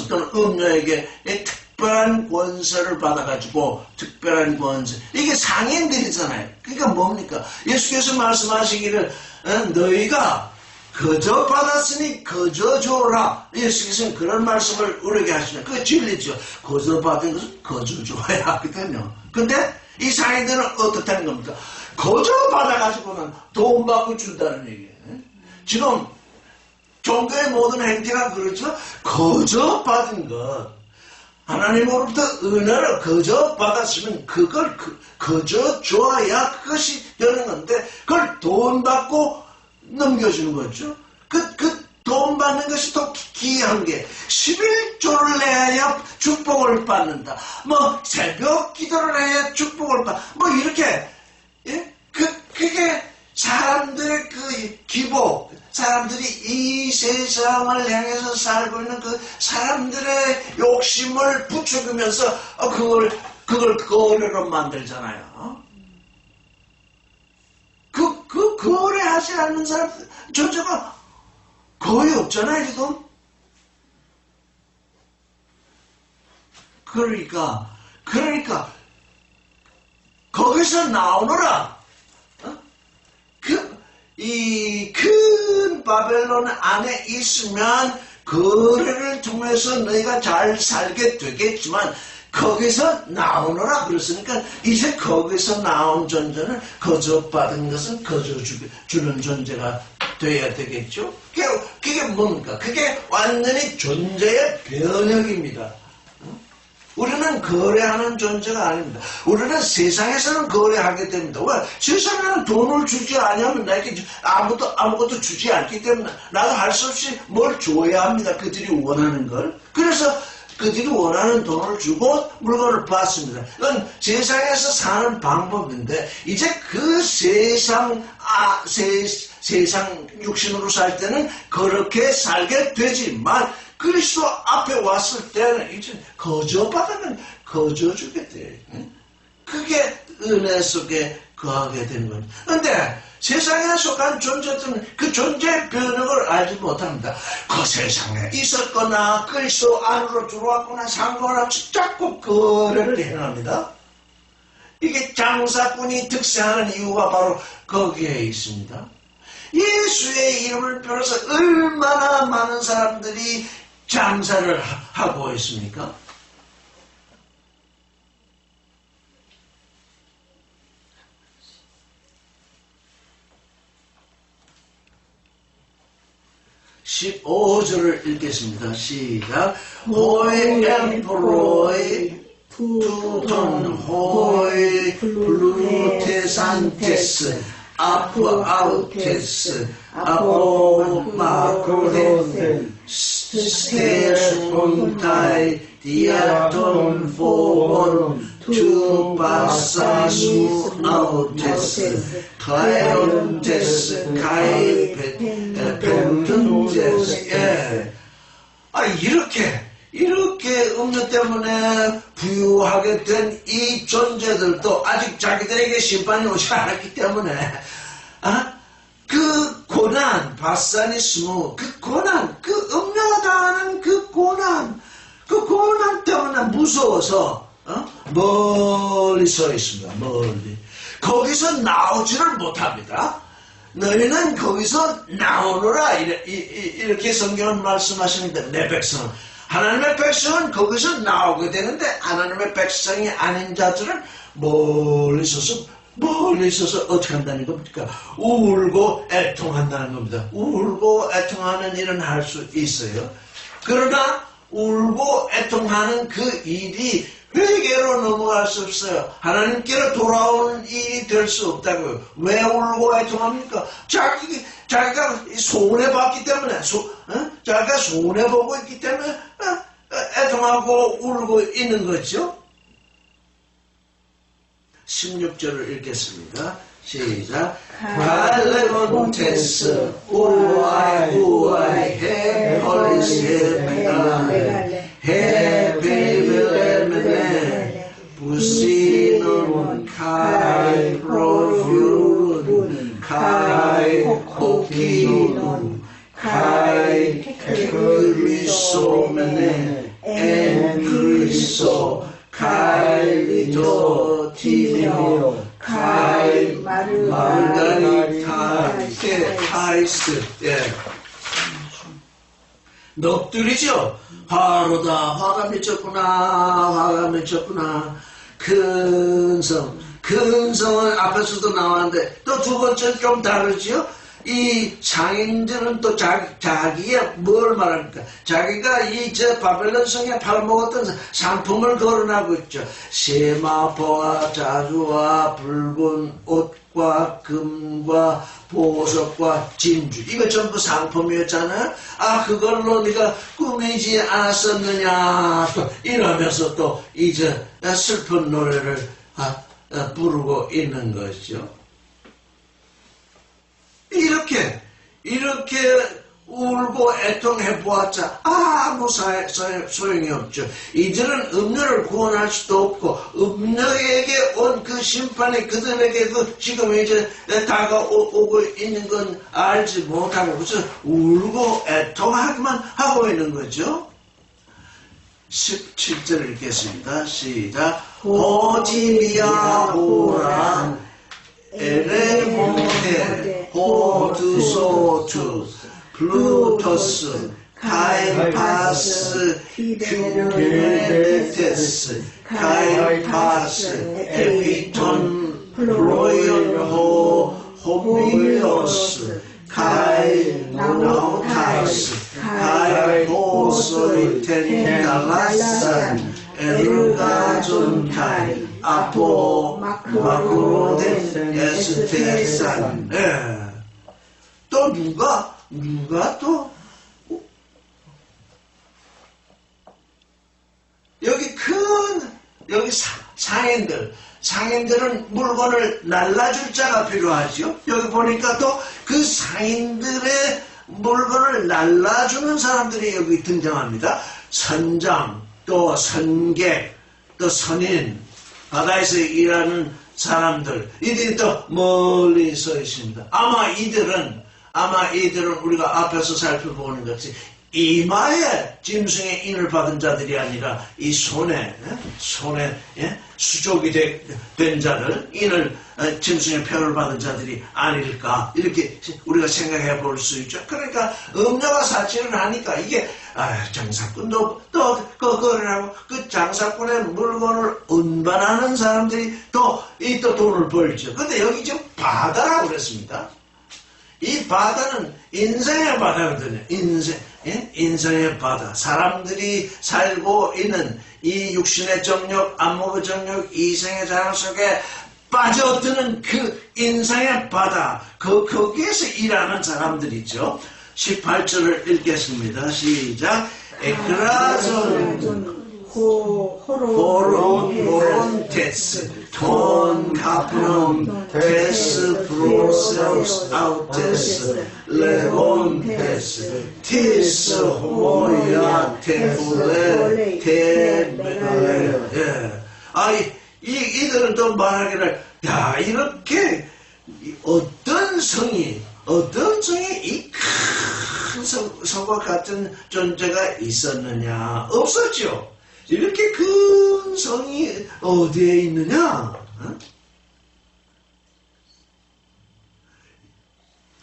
또는 음녀에게 특별한 권세를 받아가지고 특별한 권세, 이게 상인들이잖아요. 그러니까 뭡니까? 예수께서 말씀하시기를 너희가 거저 받았으니 거저 줘라. 예수께서는 그런 말씀을 우리에게 하시면 그게 진리죠. 거저 받은 것은 거저 줘야 하거든요. 근데 이 상인들은 어떻다는 겁니까? 거저 받아가지고는 돈 받고 준다는 얘기예요. 지금 종교의 모든 행태가 그렇죠. 거저 받은 것, 하나님으로부터 은혜를 거저 받았으면 그걸 거저 줘야 그것이 되는 건데 그걸 돈 받고 넘겨주는 거죠. 그 돈 받는 것이 또 기이한 게 11조를 내야 축복을 받는다. 뭐 새벽 기도를 해야 축복을 뭐 이렇게, 예? 그게 사람들의 그 기복, 사람들이 이 세상을 향해서 살고 있는 그 사람들의 욕심을 부추기면서 그걸 거래로 만들잖아요. 그 거래하지 않는 사람 존재가 거의 없잖아요, 지금. 그러니까 거기서 나오너라. 이 큰 바벨론 안에 있으면 거래를 통해서 너희가 잘 살게 되겠지만 거기서 나오너라 그랬으니까 이제 거기서 나온 존재는 거저 받은 것은 거저 주는 존재가 돼야 되겠죠. 그게 뭡니까? 그게 완전히 존재의 변혁입니다. 우리는 거래하는 존재가 아닙니다. 우리는 세상에서는 거래하게 됩니다. 왜? 세상에는 돈을 주지 않으면 나에게 아무것도 주지 않기 때문에 나도 할 수 없이 뭘 줘야 합니다. 그들이 원하는 걸. 그래서 그들이 원하는 돈을 주고 물건을 받습니다. 이건 세상에서 사는 방법인데 이제 그 세상 육신으로 살 때는 그렇게 살게 되지만 그리스도 앞에 왔을 때는 이제 거저 받으면 거저 주게 돼. 그게 은혜 속에 거하게 되는 겁니다. 그런데 세상에 속한 존재들은 그 존재의 변혁을 알지 못합니다. 그 세상에 있었거나 그리스도 안으로 들어왔거나 상관없이 자꾸 거래를 행합니다. 이게 장사꾼이 득세하는 이유가 바로 거기에 있습니다. 예수의 이름을 빌어서 얼마나 많은 사람들이 장사를 하고 있습니까? (15절을) 읽겠습니다. 시작. 호이 엠프로이 투톤 호이 플루테산테스 아프아우테스 아포마크로테 스테스폰타이 디아톤 포본 투바사수 아우테스 카이론테스 카이페텐테스. 이렇게 음료 때문에 부유하게 된 이 존재들도 아직 자기들에게 심판이 오지 않았기 때문에 그 고난, 바사니스무, 그 고난, 그 음료가 당하는 그 고난 때문에 무서워서 멀리 서 있습니다. 멀리. 거기서 나오지를 못합니다. 너희는 거기서 나오너라 이렇게 성경은 말씀하시는데 내 백성은, 하나님의 백성은 거기서 나오게 되는데 하나님의 백성이 아닌 자들은 멀리 서서 어떻게 한다는 겁니까? 울고 애통한다는 겁니다. 울고 애통하는 일은 할 수 있어요. 그러나 울고 애통하는 그 일이 회개로 넘어갈 수 없어요. 하나님께로 돌아오는 일이 될 수 없다고요. 왜 울고 애통합니까? 자기가 손해봤기 때문에, 자기가 손해보고 있기 때문에 애통하고 울고 있는 거죠. 16절을 읽겠습니다. 시작. 갈레몬테스 우아이 해헐리세메가 해베벨레메네 부시논 카이 프로뷰론 카이 코키논 카이 크리소메네 엔 크리소 카이리토 티메오 카이 마르가리타이스 넋두리죠. 화로다. 화가 맺혔구나. 큰 성은 앞에서도 나왔는데 또 두 번째는 좀 다르죠. 이 상인들은 또 자기의 뭘 말합니까? 자기가 바벨론 성에 팔아먹었던 상품을 거론하고 있죠. 세마포와 자주와 붉은 옷과 금과 보석과 진주, 이거 전부 상품이었잖아요. 그걸로 네가 꾸미지 않았었느냐, 또 이러면서 또 이제 슬픈 노래를 부르고 있는 것이죠. 이렇게 울고 애통해 보았자 아무 소용이 없죠. 이들은 음녀를 구원할 수도 없고 음녀에게 온 그 심판이 그들에게 지금 이제 다가오고 있는 건 알지 못하고 그래서 울고 애통하기만 하고 있는 거죠. 17절 읽겠습니다. 시작. 호지미야호라 에레모테 호두소투 플루토스 카이파스 큐베네테스 카이파스 에피톤 플로이온호 호미오스 카이노타이스 카이포소이텐달라산 에르가존타이 아포 마크로덴 에스테산. 또 누가 또 여기 상인들은 물건을 날라줄 자가 필요하죠. 여기 보니까 또 그 상인들의 물건을 날라주는 사람들이 여기 등장합니다. 선장, 또 선객, 또 선인, 바다에서 일하는 사람들, 이들이 또 멀리 서 있습니다. 아마 이들은 우리가 앞에서 살펴보는 것이 이마에 짐승의 인을 받은 자들이 아니라 이 손에 수족이 된 자들, 인을 짐승의 표를 받은 자들이 아닐까, 이렇게 우리가 생각해 볼 수 있죠. 그러니까 음녀가 사치를 하니까 이게 장사꾼도 또 그거를 하고 그 장사꾼의 물건을 운반하는 사람들이 또 돈을 벌죠. 근데 여기 지금 바다라고 그랬습니다. 이 바다는 인생의 바다거든요. 인생의 바다. 사람들이 살고 있는 이 육신의 정욕, 안목의 정욕, 이생의 자랑 속에 빠져드는 그 인생의 바다. 거기에서 일하는 사람들이죠. 18절을 읽겠습니다. 시작. 에크라존 호론테스 톤 카프론 테스 프로세우스 아우테스 레몬테스 티스 호모야 테플레 테메레. 이들은 또 말하기를, 이렇게 어떤 성이 이 큰 성과 같은 존재가 있었느냐? 없었죠. 이렇게 큰 성이 어디에 있느냐?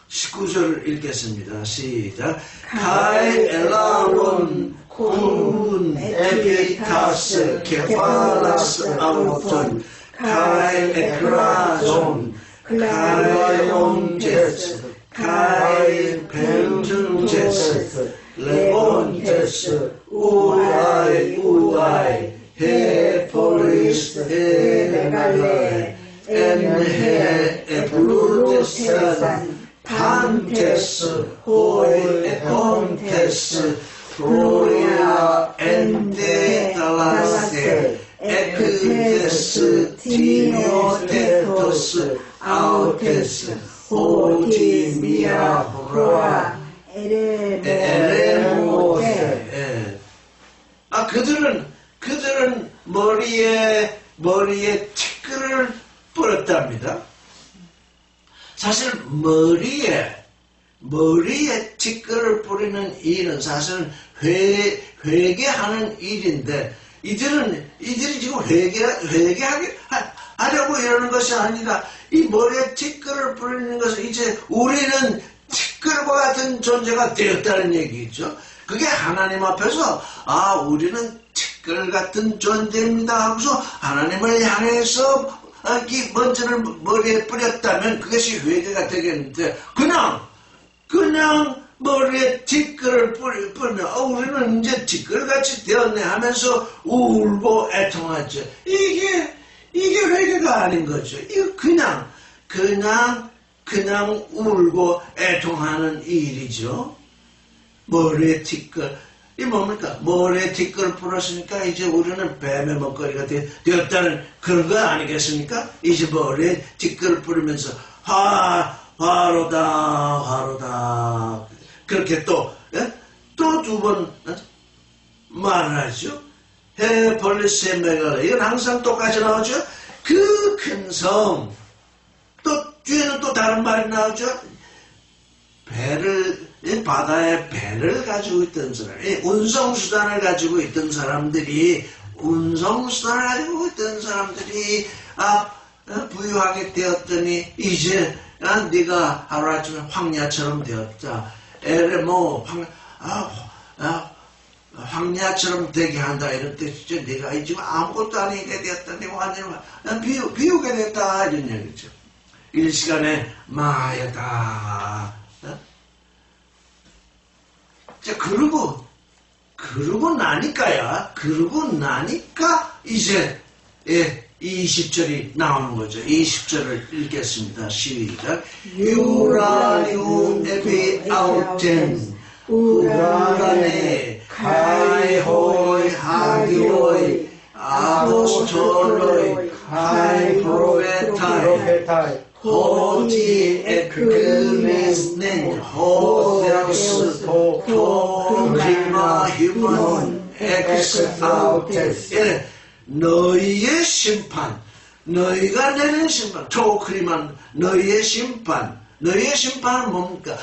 19절을 읽겠습니다. 시작. 카이 엘라론 군 에피타스 케팔라스 아무톤 카이 에크라존 카이 온제스 카이 벤준제스 레몬테스 폴리스 우다이 우다이 해 폴리스 해 메갈레 엔해 에블루테스탄 판테스 호이 콘테스 플로리아 엔테 갈라세 에크테스 티모테토스 아우테스 호티미아 브로아 에레모테. 그들은 머리에 티끌을 뿌렸답니다. 사실 머리에 티끌을 뿌리는 일은 사실 회개하는 일인데 이들이 지금 회개하려고 이러는 것이 아니라 이 머리에 티끌을 뿌리는 것은 이제 우리는 티끌과 같은 존재가 되었다는 얘기죠. 그게 하나님 앞에서 우리는 티끌 같은 존재입니다 하고서 하나님을 향해서 이 먼지를 머리에 뿌렸다면 그것이 회개가 되겠는데 그냥 머리에 티끌을 뿌리면 우리는 이제 티끌같이 되었네 하면서 울고 애통하죠. 이게 회개가 아닌 거죠. 이거 그냥 울고 애통하는 일이죠. 머리에 티끌. 이 뭡니까? 머리에 티끌을 뿌렸으니까 이제 우리는 뱀의 먹거리가 되었다는 그런 거 아니겠습니까? 이제 머리에 티끌을 뿌리면서 화로다. 그렇게 또 두 번 말을 하죠. 해 폴리스의 메갈레. 이건 항상 똑같이 나오죠. 그 큰 섬. 또 뒤에는 또 다른 말이 나오죠. 바다에 배를 가지고 있던 사람, 운송수단을 가지고 있던 사람들이 부유하게 되었더니 이제 네가 하루아침에 황야처럼 되었다. 황야처럼 되게 한다 이런 뜻이죠. 네가 지금 아무것도 아니게 되었다. 네가 완전히 비우게 됐다 이런 얘기죠. 일시간에 마야다. 그러고 나니까 이제 20절이 나오는 거죠. 20절을 읽겠습니다. 시작. 유라리움 에비 아우텐 우라네 카이호이 하기오이 아포스톨로이 카이 프로페타이 호티 에크메스넨 호데스 토리마 휴먼 엑스아우테스. 너희의 심판, 너희가 내는 심판, 토크리만 너희의 심판은 뭡니까?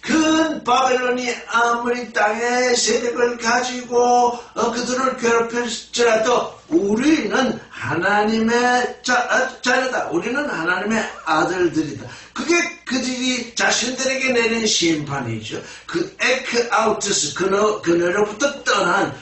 큰 바벨론이 아무리 땅의 세력을 가지고 그들을 괴롭힐지라도 우리는 하나님의 자녀다. 우리는 하나님의 아들들이다. 그게 그들이 자신들에게 내린 심판이죠. 그 에크아우트스, 그네로부터 떠난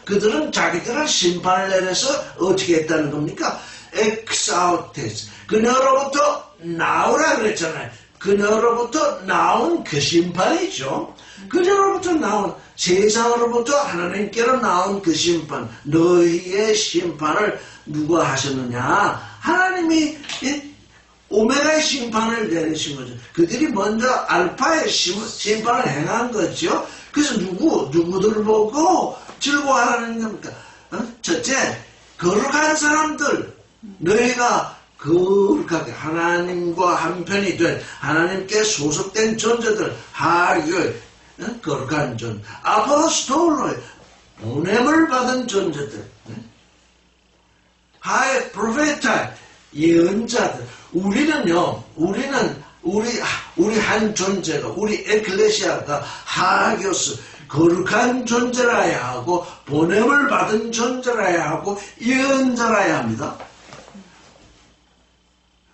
그들은 자기들을 심판을 내려서 어떻게 했다는 겁니까? 엑스아우테스. 그네로부터 나오라 그랬잖아요. 그녀로부터 나온 그 심판이죠. 그녀로부터 나온, 세상으로부터 하나님께로 나온 그 심판, 너희의 심판을 누가 하셨느냐? 하나님이 오메가의 심판을 내리신 거죠. 그들이 먼저 알파의 심판을 행한 거죠. 그래서 누구들을 보고 즐거워하라는 겁니까? 첫째, 거룩한 사람들, 너희가 거룩하게 하나님과 한편이 된 하나님께 소속된 존재들, 하류의 거룩한 존재, 아포스톨로의 보냄을 받은 존재들, 하의 프로페타 예언자들. 우리는요, 우리 한 존재가, 우리 에클레시아가 하교스 거룩한 존재라야 하고 보냄을 받은 존재라야 하고 예언자라야 합니다.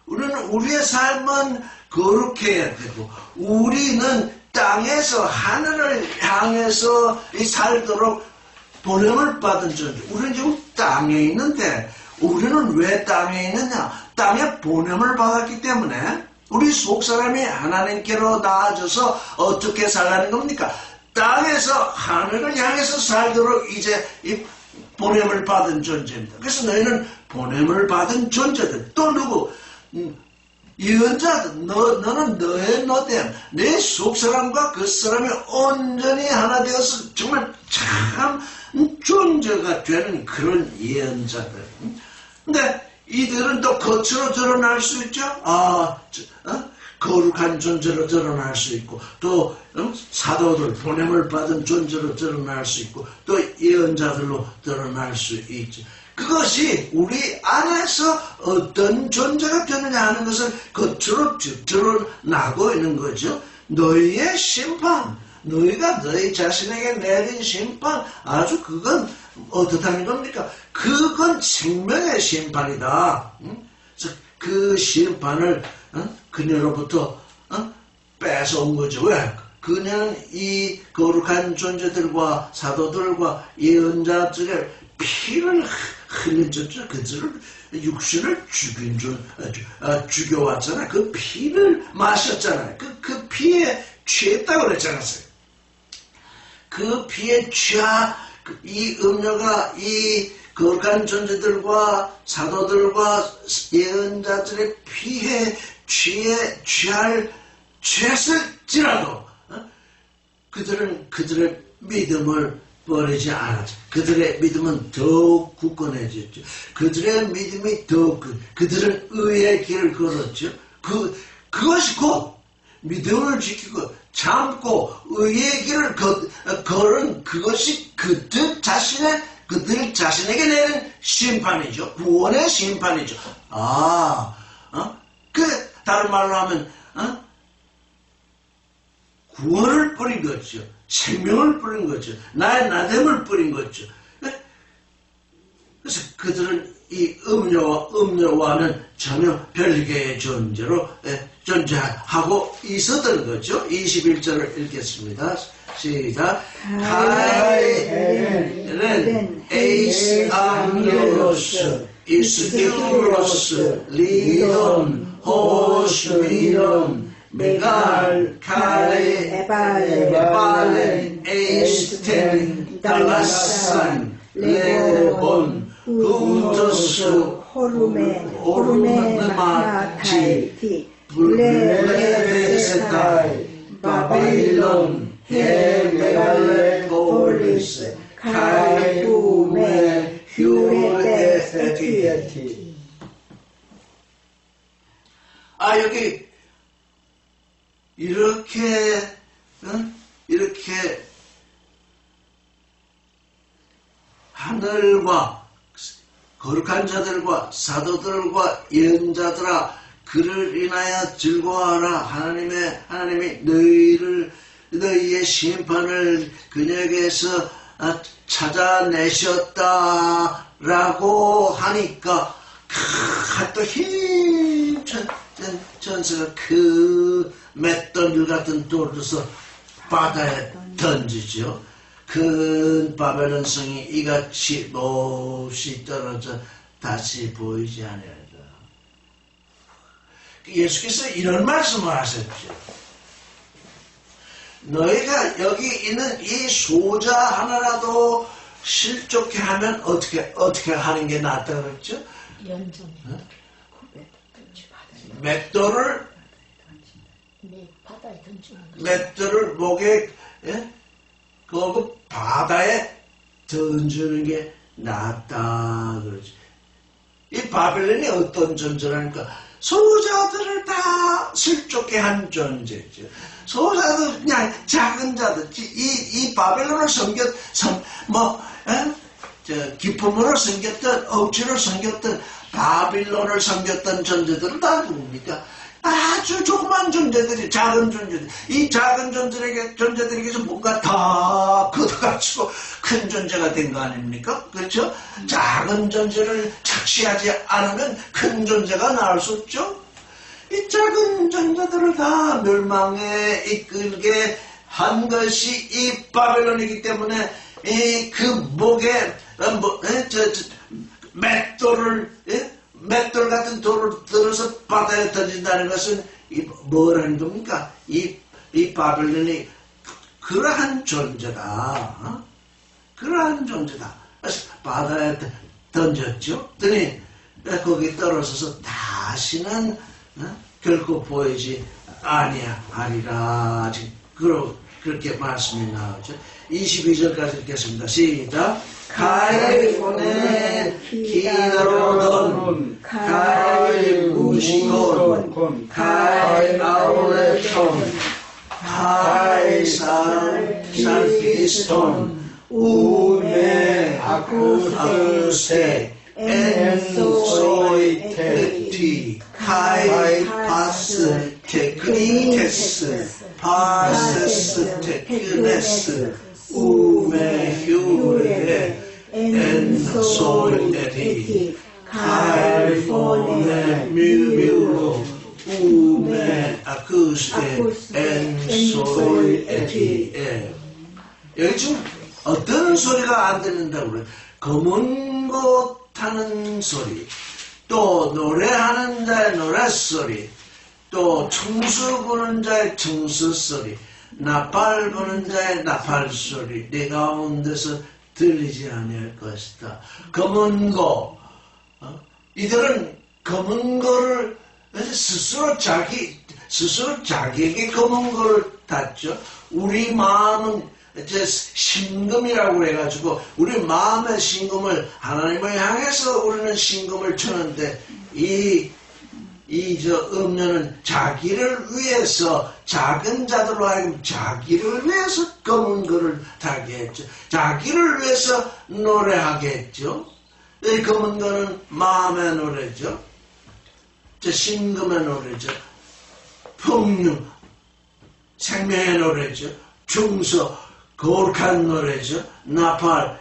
우리의 삶은 거룩해야 되고, 우리는 땅에서 하늘을 향해서 살도록 보냄을 받은 존재. 우리는 지금 땅에 있는데, 우리는 왜 땅에 있느냐? 땅에 보냄을 받았기 때문에 우리 속사람이 하나님께로 나아져서 어떻게 살라는 겁니까? 땅에서 하늘을 향해서 살도록 이제 이 보냄을 받은 존재입니다. 그래서 너희는 보냄을 받은 존재들. 또 누구? 예언자들. 너는 너의 너됨, 내 속사람과 그 사람이 온전히 하나 되어서 정말 참 존재가 되는 그런 예언자들. 근데 이들은 또 겉으로 드러날 수 있죠. 거룩한 존재로 드러날 수 있고, 또 사도들, 보냄을 받은 존재로 드러날 수 있고, 또 예언자들로 드러날 수 있죠. 그것이 우리 안에서 어떤 존재가 되느냐 하는 것을 겉으로 드러나고 있는 거죠. 너희의 심판, 너희가 너희 자신에게 내린 심판, 아주 그건 어떻다는 겁니까? 그건 생명의 심판이다. 그래서 그 심판을 그녀로부터 뺏어온 거죠. 왜? 그녀는 이 거룩한 존재들과 사도들과 예언자들의 피를 흘려줬죠. 그들을 육신을 죽여왔잖아요. 그 피를 마셨잖아요. 그 피에 취했다고 그랬잖아요. 그 피에 이 음료가 이 거룩한 존재들과 사도들과 예언자들의 피에 취했을지라도 그들은 그들의 믿음을 버리지 않았죠. 그들의 믿음은 더욱 굳건해졌죠. 그들의 믿음이 더욱 그들은 의의 길을 걸었죠. 그것이 곧 믿음을 지키고 참고 의의 길을 걸은 그것이 그들 자신에게 내는 심판이죠. 구원의 심판이죠. 다른 말로 하면 구원을 뿌린 거죠. 생명을 뿌린 거죠. 나의 나됨을 뿌린 거죠. 그래서 그들은 이 음료와는 전혀 별개의 존재로 존재하고 있었던 거죠. 21절을 읽겠습니다. 시작. 카이렌 에이스 앙겔로스 이스키로스 리돈 호스미론 메갈 카레 에발렌 에이스텐 달라산 레본 후토스 호르메나타이 블레베세타이 바빌론 헤메갈레포리스 카이부메 휴레데세티에티. 여기 이렇게 하늘과 거룩한 자들과 사도들과 예언자들아 그를 인하여 즐거워하라. 하나님이 너희의 심판을 그녀에게서 찾아내셨다라고 하니까 또 힘찬 전사가 그 맷돌 같은 돌로서 바다에 던지죠. 큰 바벨론 성이 이같이 몹시 떨어져 다시 보이지 않으리라. 예수께서 이런 말씀을 하셨죠. 너희가 여기 있는 이 소자 하나라도 실족해 하면 어떻게 하는 게 낫다 그랬죠? 맷돌을 목에 그 바다에 던지는 게 낫다 그러지. 이 바벨론이 어떤 존재라니까 소자들을 다 실족해 한 존재죠. 소자들 그냥 작은 자들 이 바벨론을 기품으로 섬겼던 억지로 섬겼던 바빌론을 섬겼던 존재들은 다 누굽니까? 아주 조그만 존재들이, 작은 존재들. 이 작은 존재들에게서 뭔가 다 걷어가지고 큰 존재가 된 거 아닙니까? 그렇죠? 작은 존재를 착시하지 않으면 큰 존재가 나올 수 없죠? 이 작은 존재들을 다 멸망에 이끌게 한 것이 이 바벨론이기 때문에 그 목에 맷돌 같은 돌을 들어서 바다에 던진다는 것은 뭐라는 겁니까? 이 바벨론이 그러한 존재다. 그러한 존재다. 그래서 바다에 던졌죠. 그랬더니 거기 떨어져서 다시는 결코 보이지 아니하리라. 그렇게 말씀이 나오죠. 22절까지 읽겠습니다. 시작. 가이폰에 기다로던 가이 무시곤 가이 아울레톤 가이 살피스톤 우메 아쿠세 엔소이테티 카이 파스 테크니테스 파세스 테크네스 우메 휴레 엔소이테티 카이 포네 뮤뮤로 우메 아쿠세 엔소이테티. 여기 지금 어떤 소리가 안 듣는다고 그래요? 검은 것 타는 소리, 또 노래하는 자의 노랫소리, 또 청수 부는 자의 청수소리, 나팔 부는 자의 나팔소리 내 가운데서 들리지 아니할 것이다. 검은 거, 이들은 검은 거를 스스로 자기에게 검은 거를 탔죠. 우리 마음은 이제 신금이라고 해가지고 우리 마음의 신금을 하나님을 향해서 우리는 신금을 쳐는데 저 음료는 자기를 위해서 작은 자들로 하여금 자기를 위해서 검은 거를 타게 했죠. 자기를 위해서 노래하게 했죠. 이 검은 거는 마음의 노래죠. 신금의 노래죠. 풍류 생명의 노래죠. 중서 거룩한 노래죠. 나팔,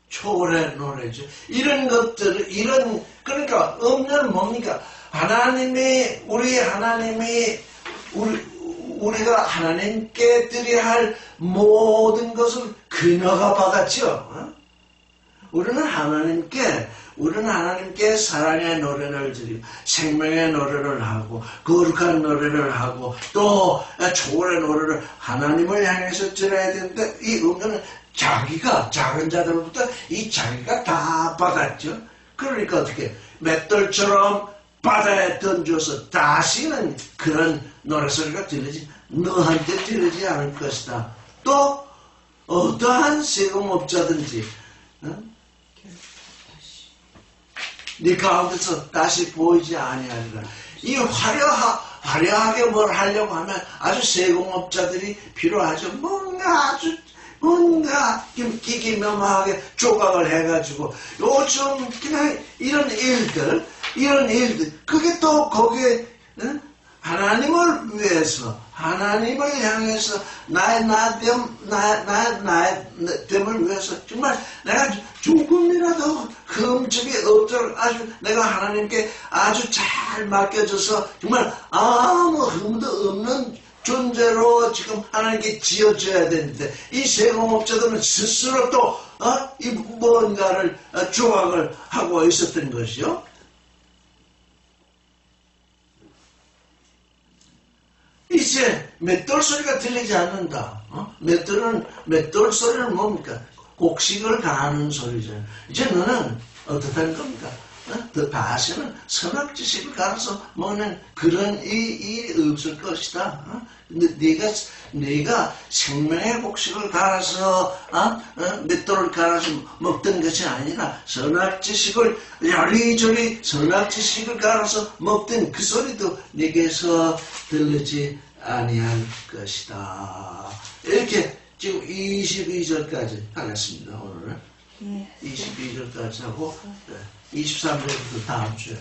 초월의 노래죠. 이런 것들, 그러니까 음료는 뭡니까? 우리가 하나님께 드려야 할 모든 것을 그녀가 받았죠. 우리는 하나님께 사랑의 노래를 드리고 생명의 노래를 하고 거룩한 노래를 하고 또 초월의 노래를 하나님을 향해서 드려야 되는데 이 음료는 자기가 작은 자들부터 이 자기가 다 받았죠. 그러니까 어떻게 맷돌처럼 바다에 던져서 다시는 그런 노래소리가 너한테 들리지 않을 것이다. 또 어떠한 세금업자든지 네 가운데서 다시 보이지 아니하리라. 이 화려하게 뭘 하려고 하면 아주 세공업자들이 필요하죠. 뭔가 기기묘하게 조각을 해가지고 요즘 그냥 이런 일들 그게 또 거기에 하나님을 위해서 하나님을 향해서 나의 나됨을 위해서 정말 내가 조금이라도 흠집이 없도록 아주 내가 하나님께 아주 잘 맡겨져서 정말 아무 흠도 없는 존재로 지금 하나님께 지어줘야 되는데 이 세공업자들은 스스로 또 이 뭔가를 조각을 하고 있었던 것이요. 이제 맷돌 소리가 들리지 않는다. 맷돌 소리는 뭡니까? 곡식을 가하는 소리죠. 이제 너는 어떻다는 겁니까? 다시는 선악 지식을 갈아서 먹는 그런 일이 없을 것이다. 네가 생명의 곡식을 갈아서 맷돌을 갈아서 먹던 것이 아니라 선악 지식을 여리저리 선악 지식을 갈아서 먹던 그 소리도 네게서 들리지 아니할 것이다. 이렇게 지금 22절까지 하겠습니다. 오늘은 22절까지 하고 23절부터 다음 주에